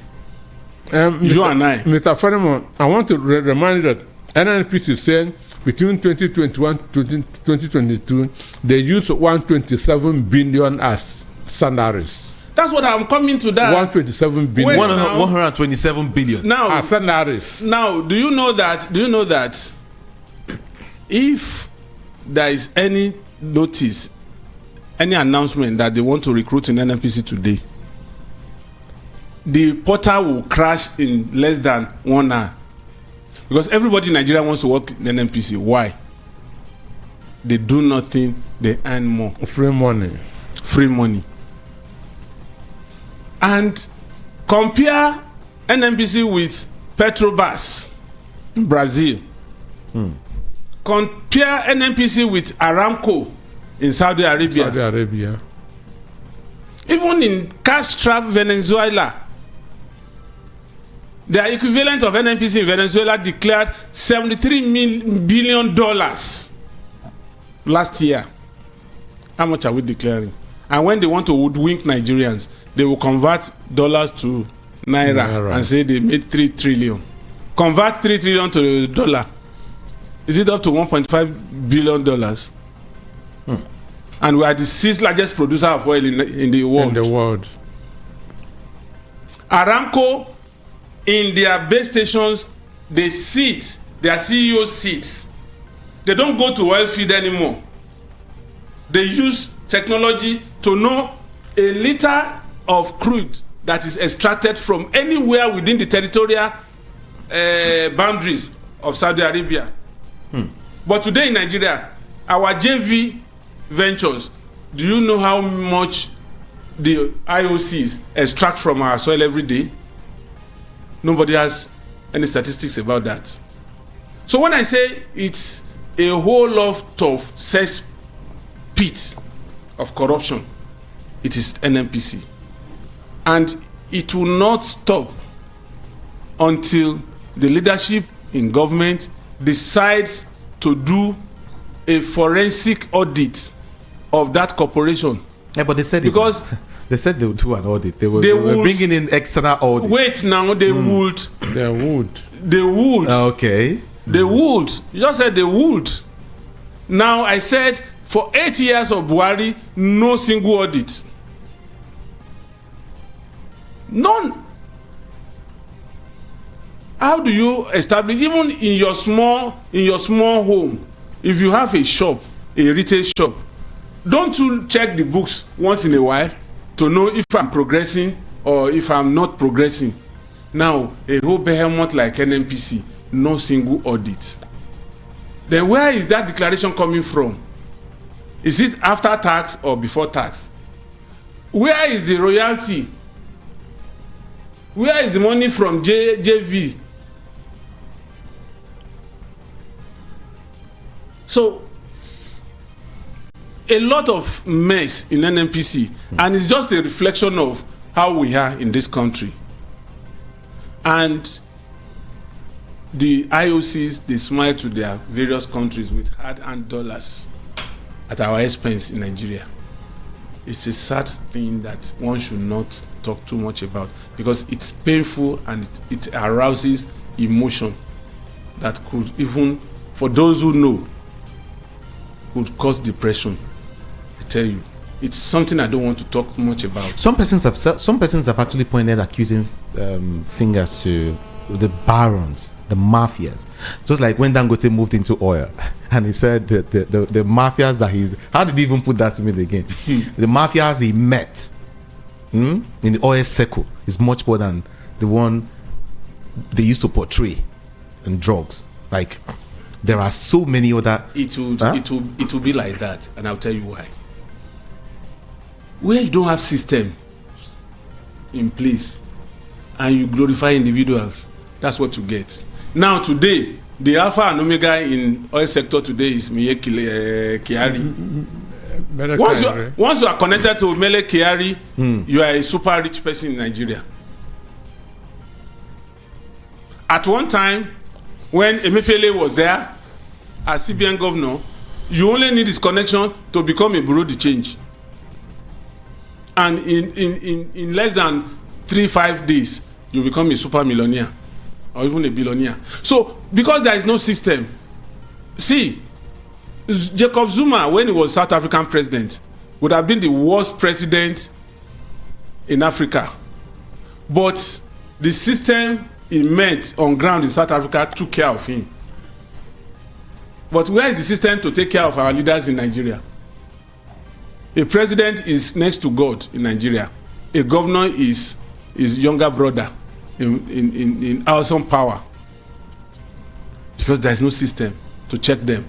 You and I. Mr. Fenimore, I want to remind you that NNPC saying between 2021 to 2022, they used 127 billion as salaries. That's what I'm coming to that. 127 billion. 127 billion. Now, as salaries. Now, do you know that if there is any notice, any announcement that they want to recruit in NNPC today, the portal will crash in less than 1 hour. Because everybody in Nigeria wants to work in NNPC. Why? They do nothing, they earn more. Free money. Free money. And compare NNPC with Petrol in Brazil. Compare NNPC with Aramco in Saudi Arabia. Even in cash-strapped Venezuela, the equivalent of NNPC in Venezuela declared $73 billion last year. How much are we declaring? And when they want to hoodwink Nigerians, they will convert dollars to naira and say they made 3 trillion. Convert 3 trillion to the dollar. Is it up to $1.5 billion? And we are the 6th largest producer of oil in the world. Aramco, in their base stations, they sit, their CEO sits. They don't go to oil field anymore. They use technology to know a liter of crude that is extracted from anywhere within the territorial boundaries of Saudi Arabia. But today in Nigeria, our JV ventures, do you know how much the IOCs extract from our soil every day? Nobody has any statistics about that. So when I say it's a whole lot of cesspit of corruption, it is NNPC. And it will not stop until the leadership in government decides to do a forensic audit of that corporation. Yeah, but they said because they said they would do an audit. They were bringing in external audit. Wait, now they would. They would. They would. Okay. They would. You just said they would. Now I said for 8 years of Buhari, no single audit. None. How do you establish, even in your small home, if you have a shop, a retail shop, don't you check the books once in a while to know if I'm progressing or if I'm not progressing? Now, a whole behemoth like NNPC, no single audit. Then where is that declaration coming from? Is it after tax or before tax? Where is the royalty? Where is the money from JV? So, a lot of mess in NNPC, and it's just a reflection of how we are in this country. And the IOCs, they smile to their various countries with hard-earned dollars at our expense in Nigeria. It's a sad thing that one should not talk too much about, because it's painful and it arouses emotion that could, even for those who know, could cause depression. I tell you, it's something I don't want to talk much about. Some persons have actually pointed accusing fingers to the barons, the mafias. Just like when Dangote moved into oil, and he said that the mafias that how did he even put that to me again? The mafias he met in the oil circle is much more than the one they used to portray in drugs. Like, there are so many other. It will be like that, and I'll tell you why. Where you don't have system in place and you glorify individuals, that's what you get. Now today, the alpha and omega in oil sector today is Mele Kyari. Once you are connected to Mele Kyari, you are a super rich person in Nigeria. At one time, when Emefiele was there as CBN governor, you only need his connection to become a bureau de change. And in less than 3-5 days, you become a super millionaire or even a billionaire. So, because there is no system, see, Jacob Zuma, when he was South African president, would have been the worst president in Africa. But the system he met on ground in South Africa took care of him. But where is the system to take care of our leaders in Nigeria? A president is next to God in Nigeria. A governor is his younger brother in awesome power. Because there is no system to check them.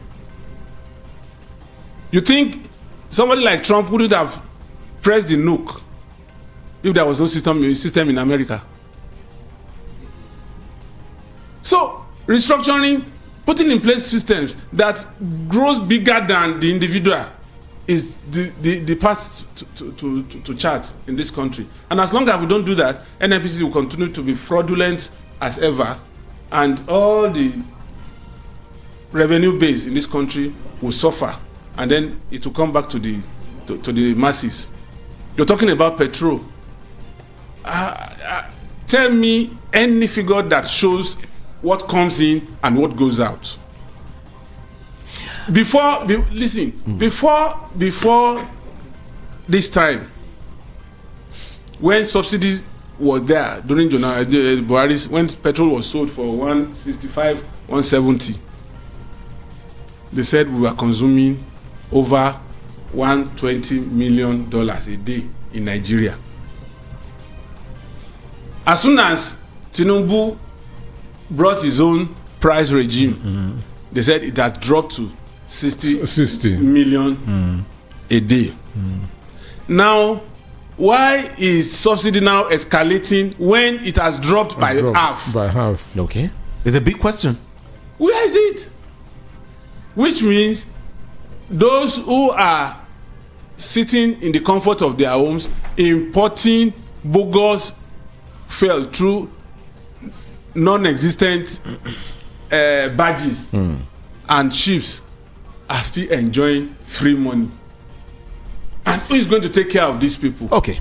You think somebody like Trump wouldn't have pressed the nuke if there was no system in America? So, restructuring, putting in place systems that grows bigger than the individual is the path to chart in this country. And as long as we don't do that, NNPC will continue to be fraudulent as ever, and all the revenue base in this country will suffer, and then it will come back to the masses. You're talking about Petrol. Tell me any figure that shows what comes in and what goes out. Before this time, when subsidies was there during Buhari's, when petrol was sold for 165, 170, they said we were consuming over $120 million a day in Nigeria. As soon as Tinubu brought his own price regime, they said it had dropped to 60 million a day. Now, why is subsidy now escalating when it has dropped by half? By half. Okay. It's a big question. Where is it? Which means those who are sitting in the comfort of their homes importing bogus fuel through non-existent badges and ships are still enjoying free money. And who is going to take care of these people? Okay.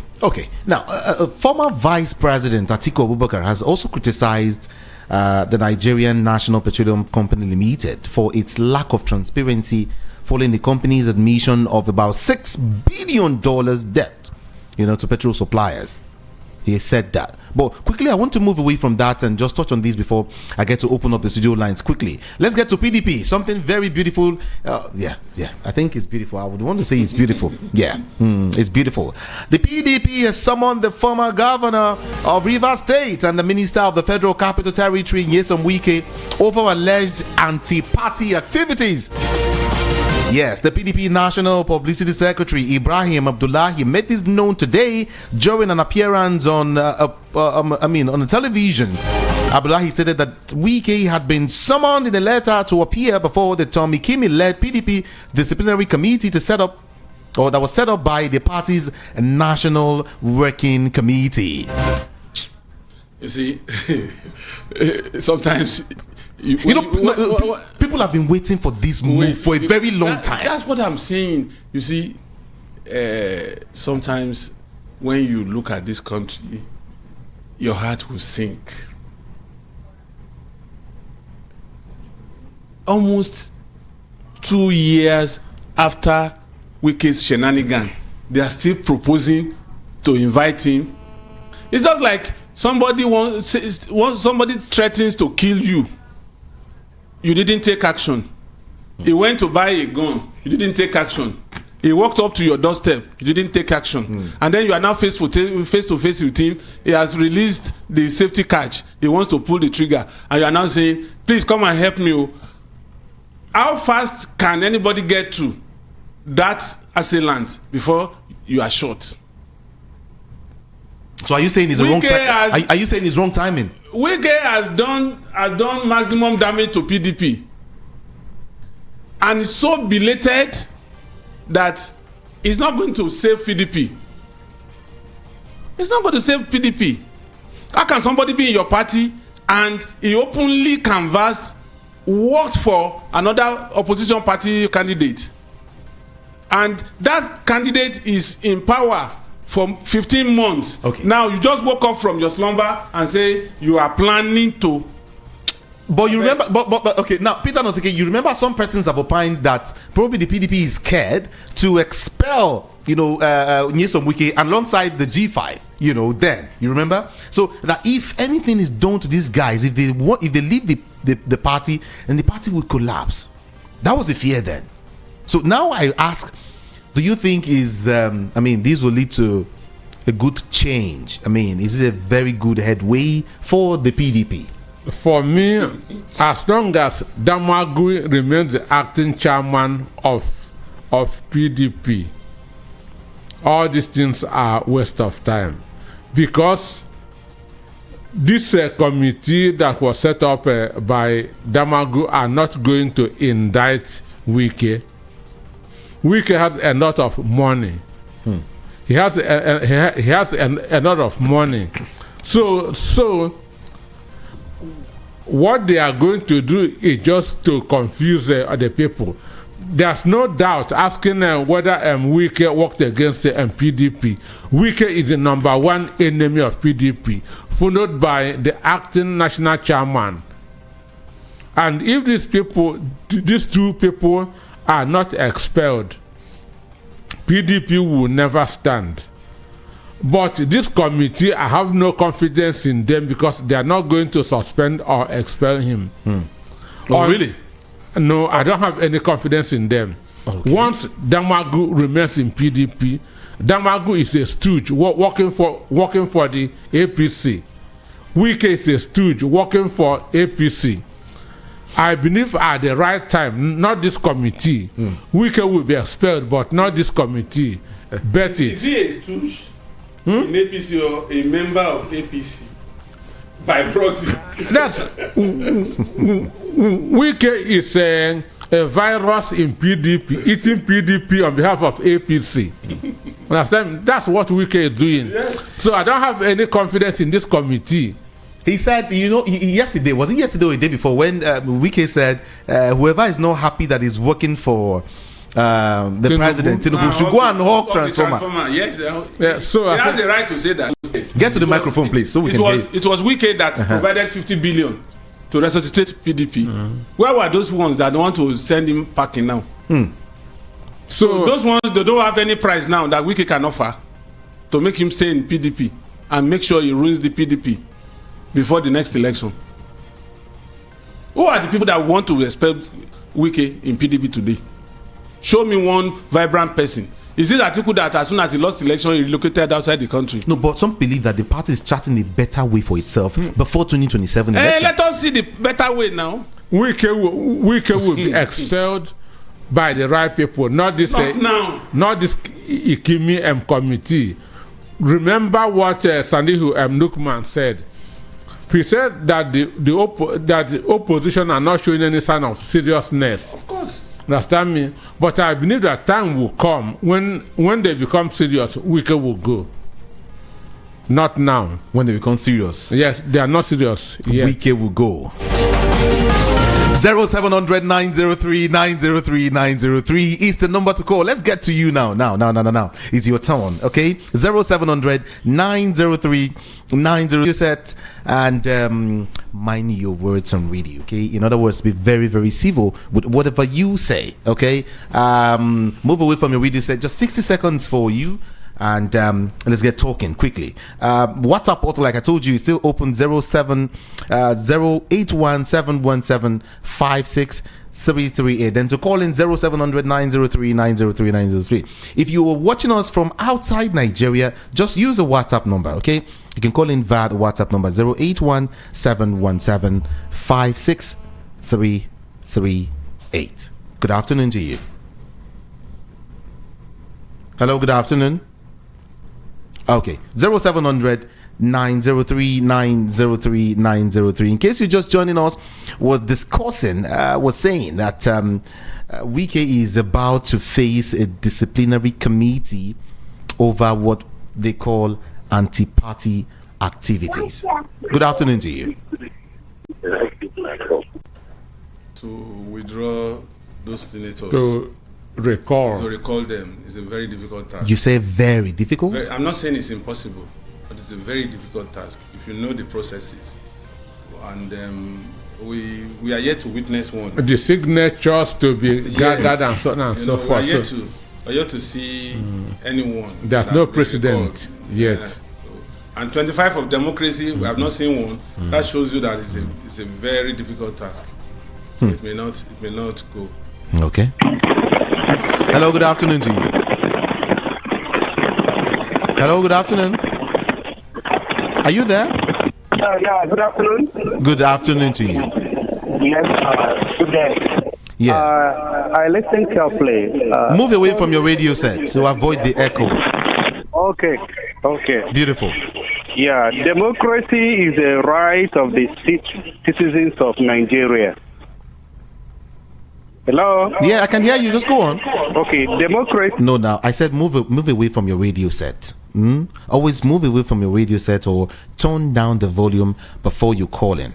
Now, former Vice President Atiku Abubakar has also criticized the Nigerian National Petroleum Company Limited for its lack of transparency following the company's admission of about $6 billion debt, to petrol suppliers. He said that. But quickly, I want to move away from that and just touch on this before I get to open up the studio lines quickly. Let's get to PDP. Something very beautiful. I think it's beautiful. I would want to say it's beautiful. It's beautiful. The PDP has summoned the former governor of Rivers State and the minister of the Federal Capital Territory, Nyesom Wike, over alleged anti-party activities. Yes, the PDP National Publicity Secretary Ibrahim Abdullahi made this known today during an appearance on the television. Abdullahi stated that Wike had been summoned in a letter to appear before the Tommy Kimi-led PDP disciplinary committee that was set up by the party's National Working Committee. You see, sometimes... people have been waiting for this move for a very long time. That's what I'm saying. You see, sometimes when you look at this country, your heart will sink. Almost 2 years after Wike's shenanigan, they are still proposing to invite him. It's just like somebody threatens to kill you. You didn't take action. He went to buy a gun. You didn't take action. He walked up to your doorstep. You didn't take action. And then you are now face to face with him. He has released the safety catch. He wants to pull the trigger. And you are now saying, please come and help me. How fast can anybody get to that assailant before you are shot? So are you saying it's wrong timing? Are you saying it's wrong timing? Wike has done maximum damage to PDP, and it's so belated that it's not going to save PDP. It's not going to save PDP. How can somebody be in your party and he openly canvassed, worked for another opposition party candidate, and that candidate is in power for 15 months. Okay. Now you just woke up from your slumber and say you are planning to. But you remember, but okay. Now, Peter Nosike, you remember some persons have opined that probably the PDP is scared to expel, Nyesom Wike alongside the G5. Then you remember. So that if anything is done to these guys, if they leave the party, then the party will collapse. That was the fear then. So now I ask, do you think this will lead to a good change? Is it a very good headway for the PDP? For me, as long as Damagui remains the acting chairman of PDP, all these things are waste of time, because this committee that was set up by Damagui are not going to indict Wike. Wike has a lot of money. He has a lot of money. So what they are going to do is just to confuse the people. There's no doubt asking whether Wike worked against the PDP. Wike is the number one enemy of PDP, followed by the acting national chairman. And if these two people are not expelled, PDP will never stand. But this committee, I have no confidence in them, because they are not going to suspend or expel him. Oh, really? No, I don't have any confidence in them. Okay. Once Damagu remains in PDP, Damagu is a stooge working for the APC. Wike is a stooge working for APC. I believe at the right time, not this committee, Wike will be expelled, but not this committee. Bet it. Is he a stooge in APC or a member of APC? By proxy. That's Wike is a virus in PDP, eating PDP on behalf of APC. Understand? That's what Wike is doing. Yes. So I don't have any confidence in this committee. He said, yesterday, was it yesterday or the day before, when Wike said, whoever is not happy that is working for the president, Tinubu, should go and hawk transformer. Yes, Yeah, so he has the right to say that. Get to the microphone, please, so we can hear. It was Wike that provided 50 billion to resuscitate PDP. Where were those ones that want to send him packing now? So those ones, they don't have any price now that Wike can offer to make him stay in PDP and make sure he ruins the PDP before the next election. Who are the people that want to expel Wike in PDP today? Show me one vibrant person. Is it Atiku that as soon as he lost election, he relocated outside the country? No, but some believe that the party is charting a better way for itself before 2027 election. Let us see the better way now. Wike will be expelled by the right people, not this Ikimi committee. Remember what Sandihu Nukman said. He said that the opposition are not showing any sign of seriousness. Of course. Understand me? But I believe that time will come when they become serious, Wike will go. Not now. When they become serious. Yes, they are not serious yet. Wike will go. 0700 903 903 903 is the number to call. Let's get to you now. Now. It's your turn, okay? 0700 903 903 set and mind your words on radio, okay? In other words, be very, very civil with whatever you say, okay? Move away from your radio set. Just 60 seconds for you. And let's get talking quickly. WhatsApp portal, like I told you, is still open. 081-717-56338. Then to call in 0700 903 903 903. If you are watching us from outside Nigeria, just use the WhatsApp number, okay? You can call in via the WhatsApp number 081-717-56338. Good afternoon to you. Hello, good afternoon. Okay, 0700 903 903 903. In case you're just joining us, we're discussing, was saying that Wike is about to face a disciplinary committee over what they call anti-party activities. Good afternoon to you. To withdraw those senators. To recall them is a very difficult task. You say very difficult? I'm not saying it's impossible, but it's a very difficult task if you know the processes. And we are yet to witness one. The signatures to be gathered and so on and so forth. We are yet to see anyone. There's no precedent yet. Yeah, and 25 of democracy, we have not seen one. That shows you that it's a very difficult task. So it may not go. Okay. Hello, good afternoon to you. Hello, good afternoon. Are you there? Yeah, good afternoon. Good afternoon to you. Yes, good day. Yeah. I listened carefully. Move away from your radio set to avoid the echo. Okay. Beautiful. Yeah, democracy is a right of the citizens of Nigeria. Hello? Yeah, I can hear you. Just go on. Okay, democracy. No, now I said move away from your radio set. Always move away from your radio set or turn down the volume before you call in.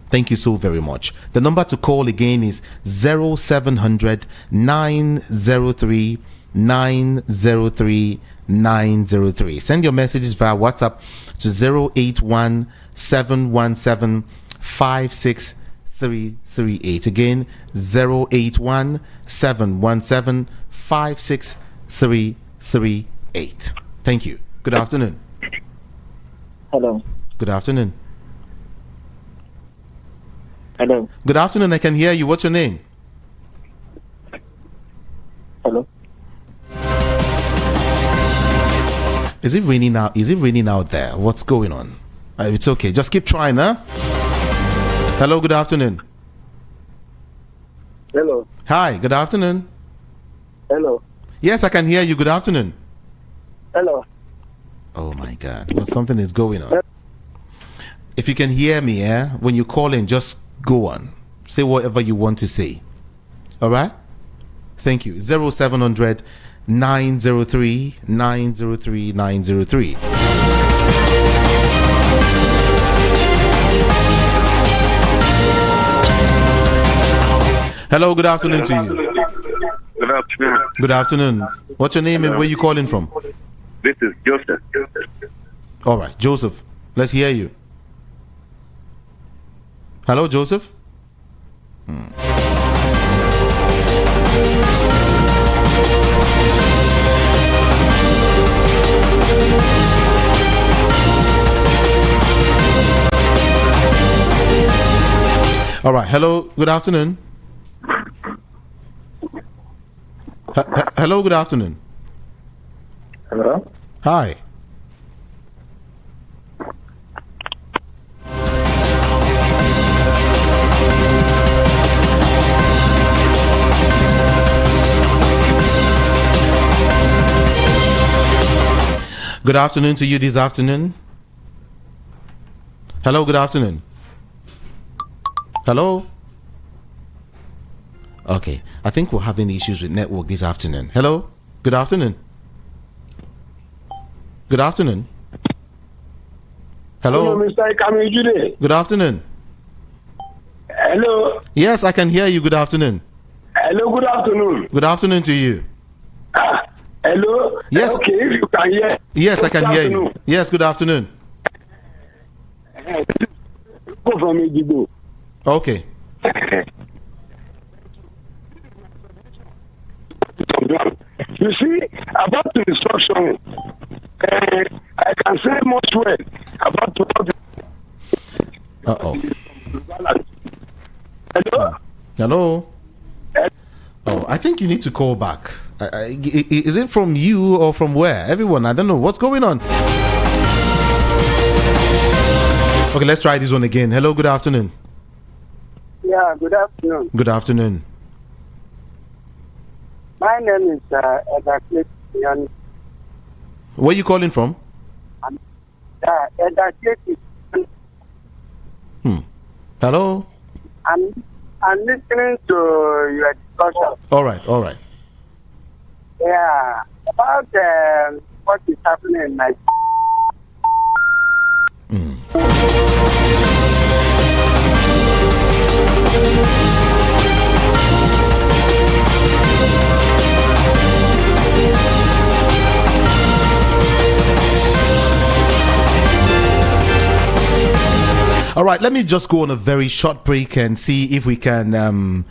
Thank you so very much. The number to call again is 0700 903 903 903. Send your messages via WhatsApp to 081 717 56338. Again, 081 717 56338. Thank you. Good afternoon. Hello. Good afternoon. Hello. Good afternoon. I can hear you. What's your name? Hello. Is it raining out? Is it raining out there? What's going on? It's okay. Just keep trying, huh? Hello, good afternoon. Hello. Hi, good afternoon. Hello. Yes, I can hear you. Good afternoon. Hello. Oh my God. Well, something is going on. If you can hear me, when you call in, just go on. Say whatever you want to say. All right? Thank you. 0700 903 903 903. Hello, good afternoon to you. Good afternoon. Good afternoon. What's your name and where you calling from? This is Joseph. All right, Joseph. Let's hear you. Hello, Joseph. All right. Hello. Good afternoon. Hello. Good afternoon. Hello. Hi. Good afternoon to you this afternoon. Hello, good afternoon. Hello? Okay, I think we're having issues with network this afternoon. Hello? Good afternoon. Good afternoon. Hello? Hello, Mr. Kamijide. Good afternoon. Hello. Yes, I can hear you. Good afternoon. Hello, good afternoon. Good afternoon to you. Hello. Yes. Okay, you can hear. Yes, I can Good hear you. afternoon. Yes, good afternoon. Go from Ejibo. Okay. You see, about the restructuring, I can say much well about what. Uh-oh. Hello. Hello? Oh, I think you need to call back. Is it from you or from where? Everyone, I don't know. What's going on? Okay, let's try this one again. Hello, good afternoon. Yeah, good afternoon. Good afternoon. My name is Edda Clayton. Where are you calling from? Edda Clayton. Hello? I'm listening to your discussion. All right, all right. Yeah, about what is happening in Nigeria. All right, let me just go on a very short break and see if we can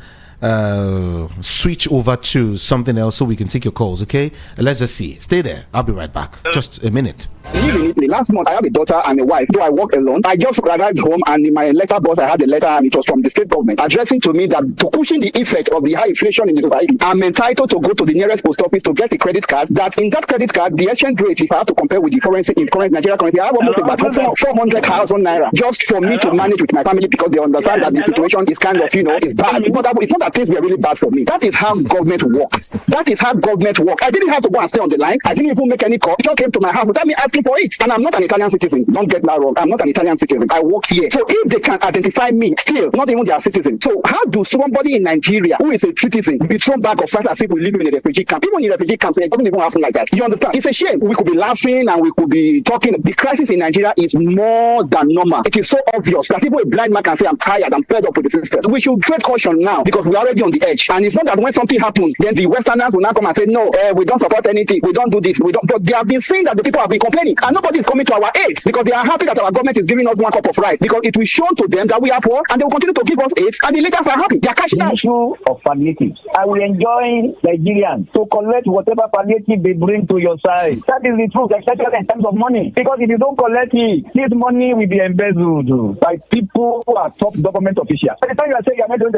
switch over to something else so we can take your calls, okay? Let's just see. Stay there. I'll be right back. Just a minute. Last month, I have a daughter and a wife. Do I work alone? I just arrived home, and in my letter box, I had a letter, and it was from the state government addressing to me that to cushion the effect of the high inflation in the society, I'm entitled to go to the nearest post office to get a credit card. That in that credit card, the exchange rate, if I have to compare with the currency in current Nigeria currency, I have almost about 400,000 naira just for me to manage with my family, because they understand that the situation is kind of, is bad. It's not that things were really bad for me. That is how government works. That is how government works. I didn't have to go and stay on the line. I didn't even make any call. It just came to my house without me asking for it. And I'm not an Italian citizen. Don't get that wrong. I'm not an Italian citizen. I work here. So if they can identify me, still, not even their citizen. So how do somebody in Nigeria who is a citizen be thrown back of France as if we live in a refugee camp? Even in refugee camps, it doesn't even happen like that. You understand? It's a shame. We could be laughing and we could be talking. The crisis in Nigeria is more than normal. It is so obvious that even a blind man can say, I'm tired, I'm fed up with the system. We should tread caution now, because we're already on the edge. And it's not that when something happens, then the Westerners will now come and say, no, we don't support anything. We don't do this. We don't. But they have been saying that the people have been complaining. panic, and nobody is coming to our aid because they are happy that our government is giving us 1 cup of rice because it will show to them that we are poor, and they will continue to give us aid, and the leaders are happy. They are cashing out. Issue of palliatives. I will enjoy Nigerians to collect whatever palliative they bring to your side. That is the truth, especially in terms of money. Because if you don't collect it, this money will be embezzled by people who are top government officials. By the time you are saying you are not doing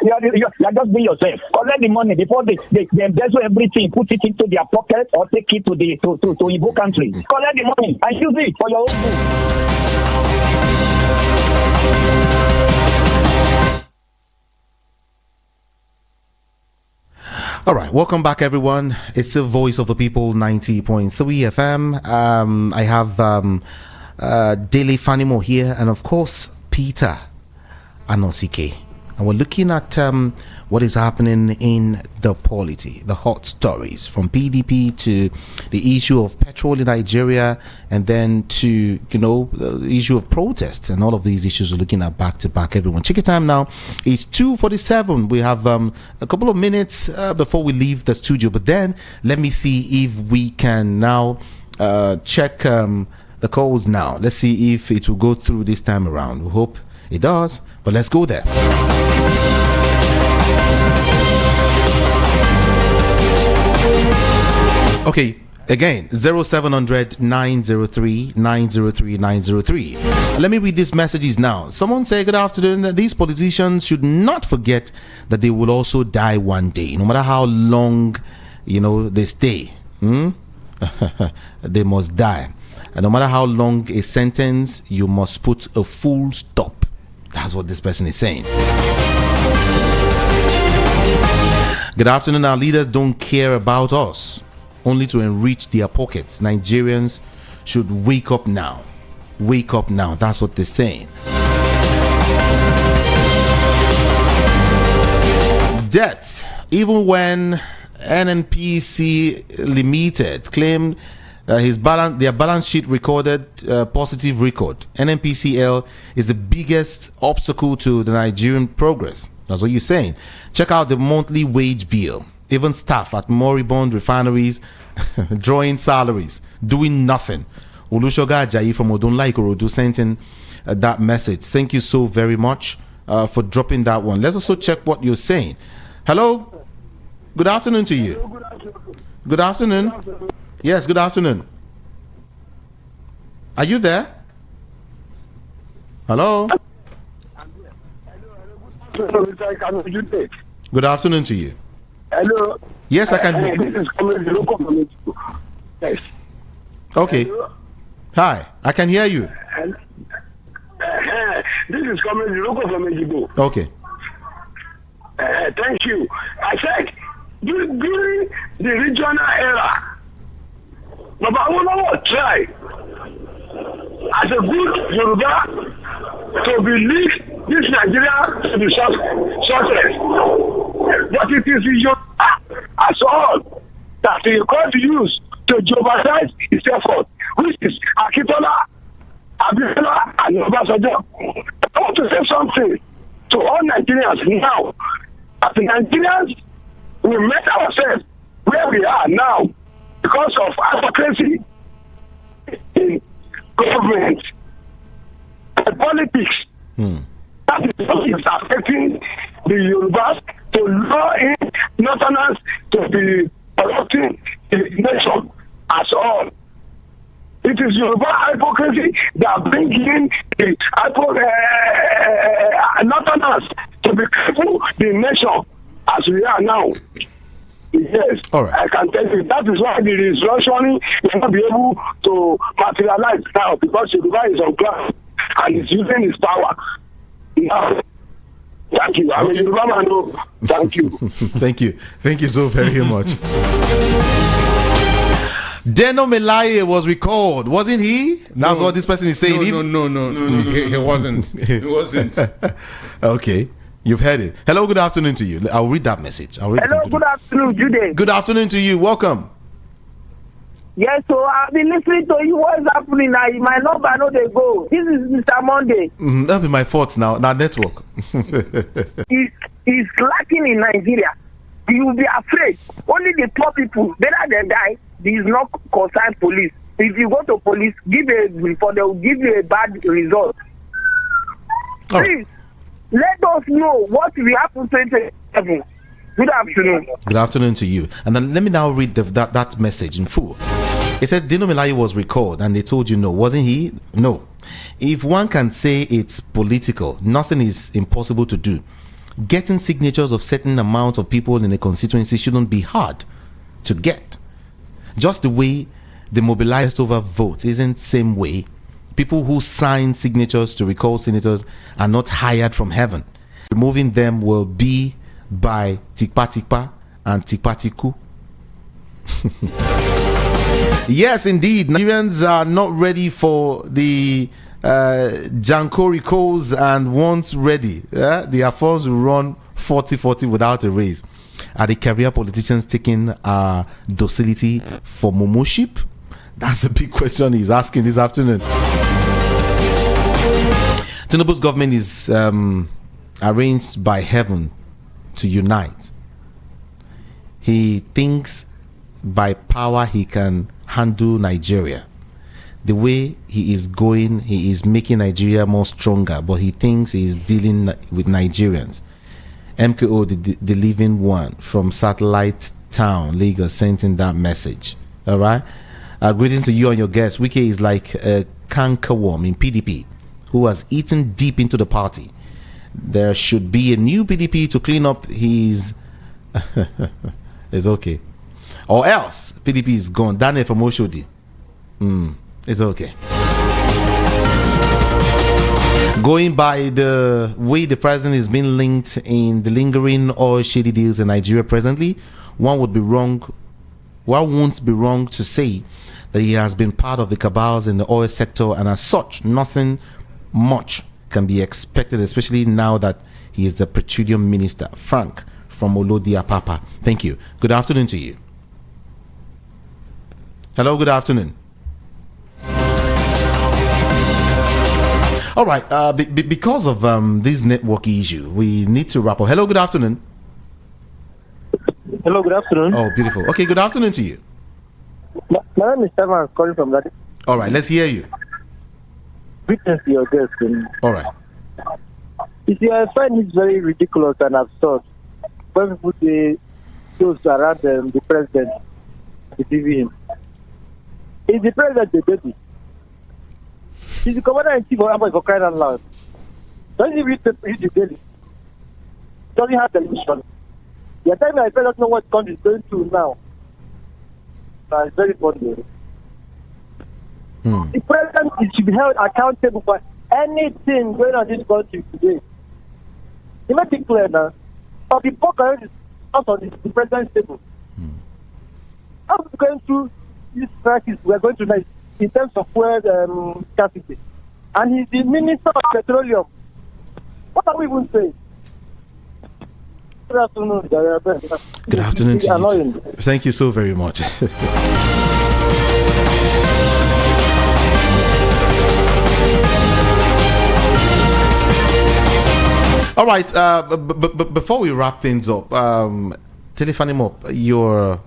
you are just being yourself. Collect the money before they embezzle everything, put it into their pocket or take it to Igbo country. Collect the money and use it for your own good. All right, welcome back, everyone. It's the Voice of the People, 90.3 FM. I have Daily Fanimo here, and of course, Peter Anosike. And we're looking at what is happening in the polity, the hot stories, from PDP to the issue of petrol in Nigeria, and then to, the issue of protests, and all of these issues we're looking at back to back, everyone. Check your time now. It's 2:47. We have a couple of minutes before we leave the studio, but then let me see if we can now check the calls now. Let's see if it will go through this time around. We hope it does, but let's go there. Okay, again, 0700 903 903 903. Let me read these messages now. Someone say, good afternoon. These politicians should not forget that they will also die one day, no matter how long, they stay. They must die. And no matter how long a sentence, you must put a full stop. That's what this person is saying. Good afternoon. Our leaders don't care about us, only to enrich their pockets. Nigerians should wake up now. Wake up now. That's what they're saying. Debt. Even when NNPC Limited claimed their balance sheet recorded positive record, NNPCL is the biggest obstacle to the Nigerian progress. That's what you're saying. Check out the monthly wage bill. Even staff at moribund refineries drawing salaries, doing nothing. Olushoga Ajayi from Odunla Ikorodu sent in that message. Thank you so very much for dropping that one. Let's also check what you're saying. Hello? Good afternoon to you. Good afternoon. Yes, good afternoon. Are you there? Hello? Good afternoon to you. Hello. Yes, I can hear. This is coming the local community. Yes. Okay. Hello? Hi, I can hear you. This is coming the local community. Okay. Thank you. I said during the regional era, Baba Awolowo try as a good Yoruba to believe this Nigeria to be success. But it is the Yoruba as all that he got to use to jeopardize his effort, which is Akitola, Abiola, and Obasanjo. I want to say something to all Nigerians now. As Nigerians, we met ourselves where we are now because of hypocrisy in government and politics. That is what is affecting the Yorubas to lure in Northerners to be corrupting the nation as all. It is Yoruba hypocrisy that brings in the Northerners to be careful the nation as we are now. Yes, all right. I can tell you that is why the restructuring will not be able to materialize now because Yoruba is on ground and is using his power now. Thank you. I'm a Yoruba man. No. Thank you. Thank you. Thank you so very much. Deno Melaye was recalled, wasn't he? That's what this person is saying. No. He wasn't. He wasn't. Okay. You've heard it. Hello, good afternoon to you. I'll read that message. Hello, good afternoon, Jude. Good afternoon to you. Welcome. Yes, so I've been listening to you. What's happening now? My number, I know they go. This is Mr. Monday. That'll be my fault now. Now, network. It's lacking in Nigeria. You will be afraid. Only the poor people, better than die, there is no concerned police. If you go to police, give a report, they will give you a bad result. Oh. Please, let us know what will happen 2027. Good afternoon. Good afternoon to you. And then let me now read that message in full. It said Dino Melaye was recalled and they told you no. Wasn't he? No. If one can say it's political, nothing is impossible to do. Getting signatures of certain amount of people in a constituency shouldn't be hard to get. Just the way they mobilized over votes isn't the same way. People who sign signatures to recall senators are not hired from heaven. Removing them will be by tikpa tikpa and tikpa tiku. Yes, indeed. Nigerians are not ready for the Janko recalls, and once ready, their forms will run 40-40 without a raise. Are the career politicians taking docility for momoship? That's a big question he's asking this afternoon. Tinubu's government is arranged by heaven to unite. He thinks by power he can handle Nigeria. The way he is going, he is making Nigeria more stronger, but he thinks he is dealing with Nigerians. MKO, the living one from Satellite Town, Lagos, sent in that message. All right. Greetings to you and your guests. Wike is like a cankerworm in PDP who has eaten deep into the party. There should be a new PDP to clean up his. It's okay. Or else PDP is gone. Daniel from Oshodi. It's okay. Going by the way the president is being linked in the lingering oil shady deals in Nigeria presently, one won't be wrong to say that he has been part of the cabals in the oil sector, and as such, nothing much can be expected, especially now that he is the petroleum minister. Frank from Olodia Papa. Thank you. Good afternoon to you. Hello, good afternoon. All right, because of this network issue, we need to wrap up. Hello, good afternoon. Hello, good afternoon. Oh, beautiful. Okay, good afternoon to you. My name is Stefan, calling from that. All right, let's hear you. Witness your guest. All right. You see, I find it very ridiculous and absurd when people say those around the president deceiving him. Is the president the baby? He's the commander-in-chief of Army for crying out loud. Doesn't he read the daily? Doesn't he have television? The time I don't know what the country is going through now. It's very funny. The president should be held accountable for anything going on in this country today. You make it clear now. But the poor is out on the president's table. How are we going through this crisis we are going to now in terms of fuel scarcity? And he's the Minister of Petroleum. What are we even saying? Good afternoon. Good afternoon to you. Thank you so very much. All right. Before we wrap things up, telephone up your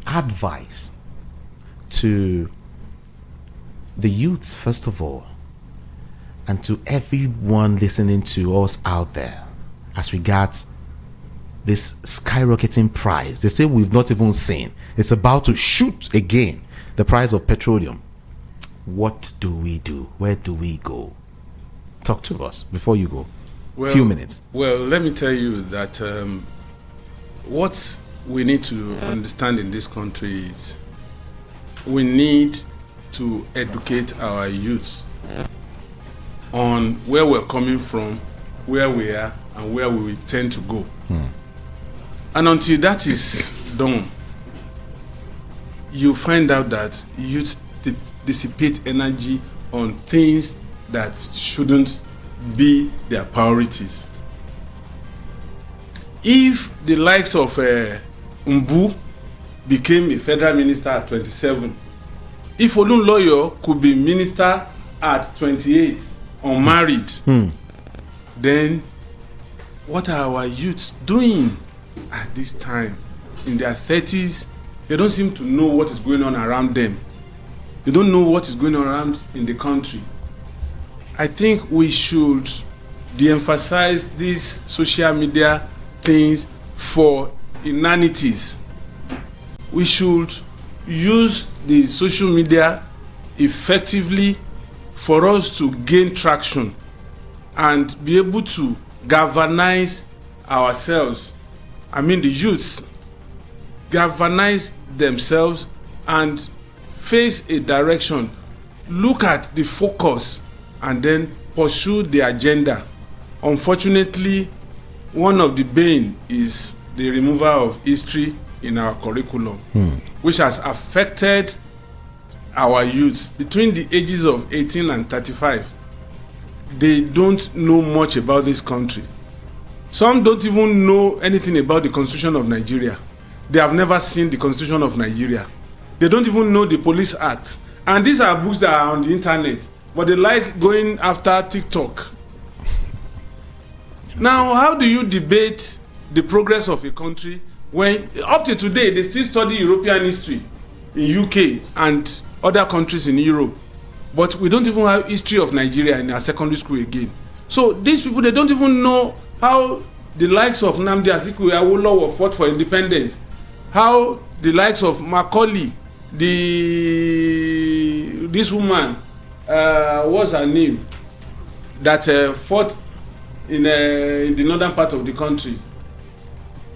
advice to the youths, first of all, and to everyone listening to us out there as regards this skyrocketing price. They say we've not even seen. It's about to shoot again, the price of petroleum. What do we do? Where do we go? Talk to us before you go. Few minutes. Well, let me tell you that what we need to understand in this country is we need to educate our youth on where we're coming from, where we are, and where we intend to go. And until that is done, you find out that youth dissipate energy on things that shouldn't be their priorities. If the likes of Mbu became a federal minister at 27, if Olunloyo could be minister at 28, unmarried, then what are our youths doing at this time in their 30s They don't seem to know what is going on around them. They don't know what is going on around in the country. I think we should de-emphasize these social media things for inanities. We should use the social media effectively for us to gain traction and be able to galvanize ourselves. I mean the youth, galvanize themselves and face a direction, look at the focus and then pursue the agenda. Unfortunately, one of the bane is the removal of history in our curriculum, which has affected our youth between the ages of 18 and 35. They don't know much about this country. Some don't even know anything about the Constitution of Nigeria. They have never seen the Constitution of Nigeria. They don't even know the Police Act. And these are books that are on the internet, but they like going after TikTok. Now, how do you debate the progress of a country when up to today they still study European history in UK and other countries in Europe, but we don't even have history of Nigeria in our secondary school again? So these people, they don't even know how the likes of Nnamdi Azikiwe Awolowo fought for independence, how the likes of Macaulay, this woman, what's her name, that fought in the northern part of the country.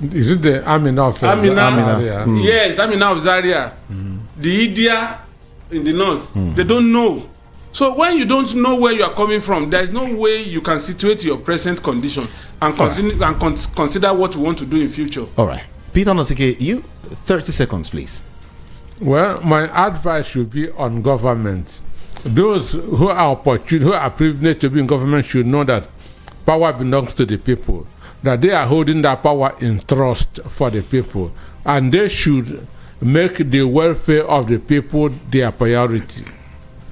Is it the Amina of Zaria? Yes, Amina of Zaria. The Idia in the north. They don't know. So when you don't know where you are coming from, there is no way you can situate your present condition and consider what you want to do in future. All right. Peter Nosike, you 30 seconds, please. Well, my advice should be on government. Those who are privileged to be in government should know that power belongs to the people, that they are holding that power in trust for the people, and they should make the welfare of the people their priority.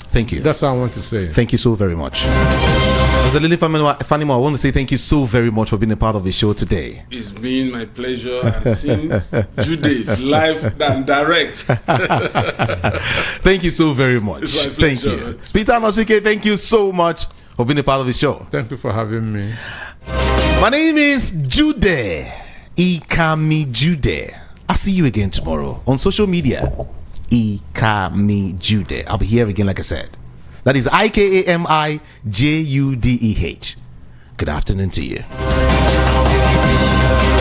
Thank you. That's what I want to say. Thank you so very much. As a Lily Fanimo, I want to say thank you so very much for being a part of the show today. It's been my pleasure. I've seen Jude live and direct. Thank you so very much. It's my thank pleasure. you. Peter Nosike, thank you so much for being a part of the show. Thank you for having me. My name is Jude Ikami Jude. I'll see you again tomorrow on social media. Ikami Jude. I'll be here again, like I said. That is IKAMIJUDEH. Good afternoon to you.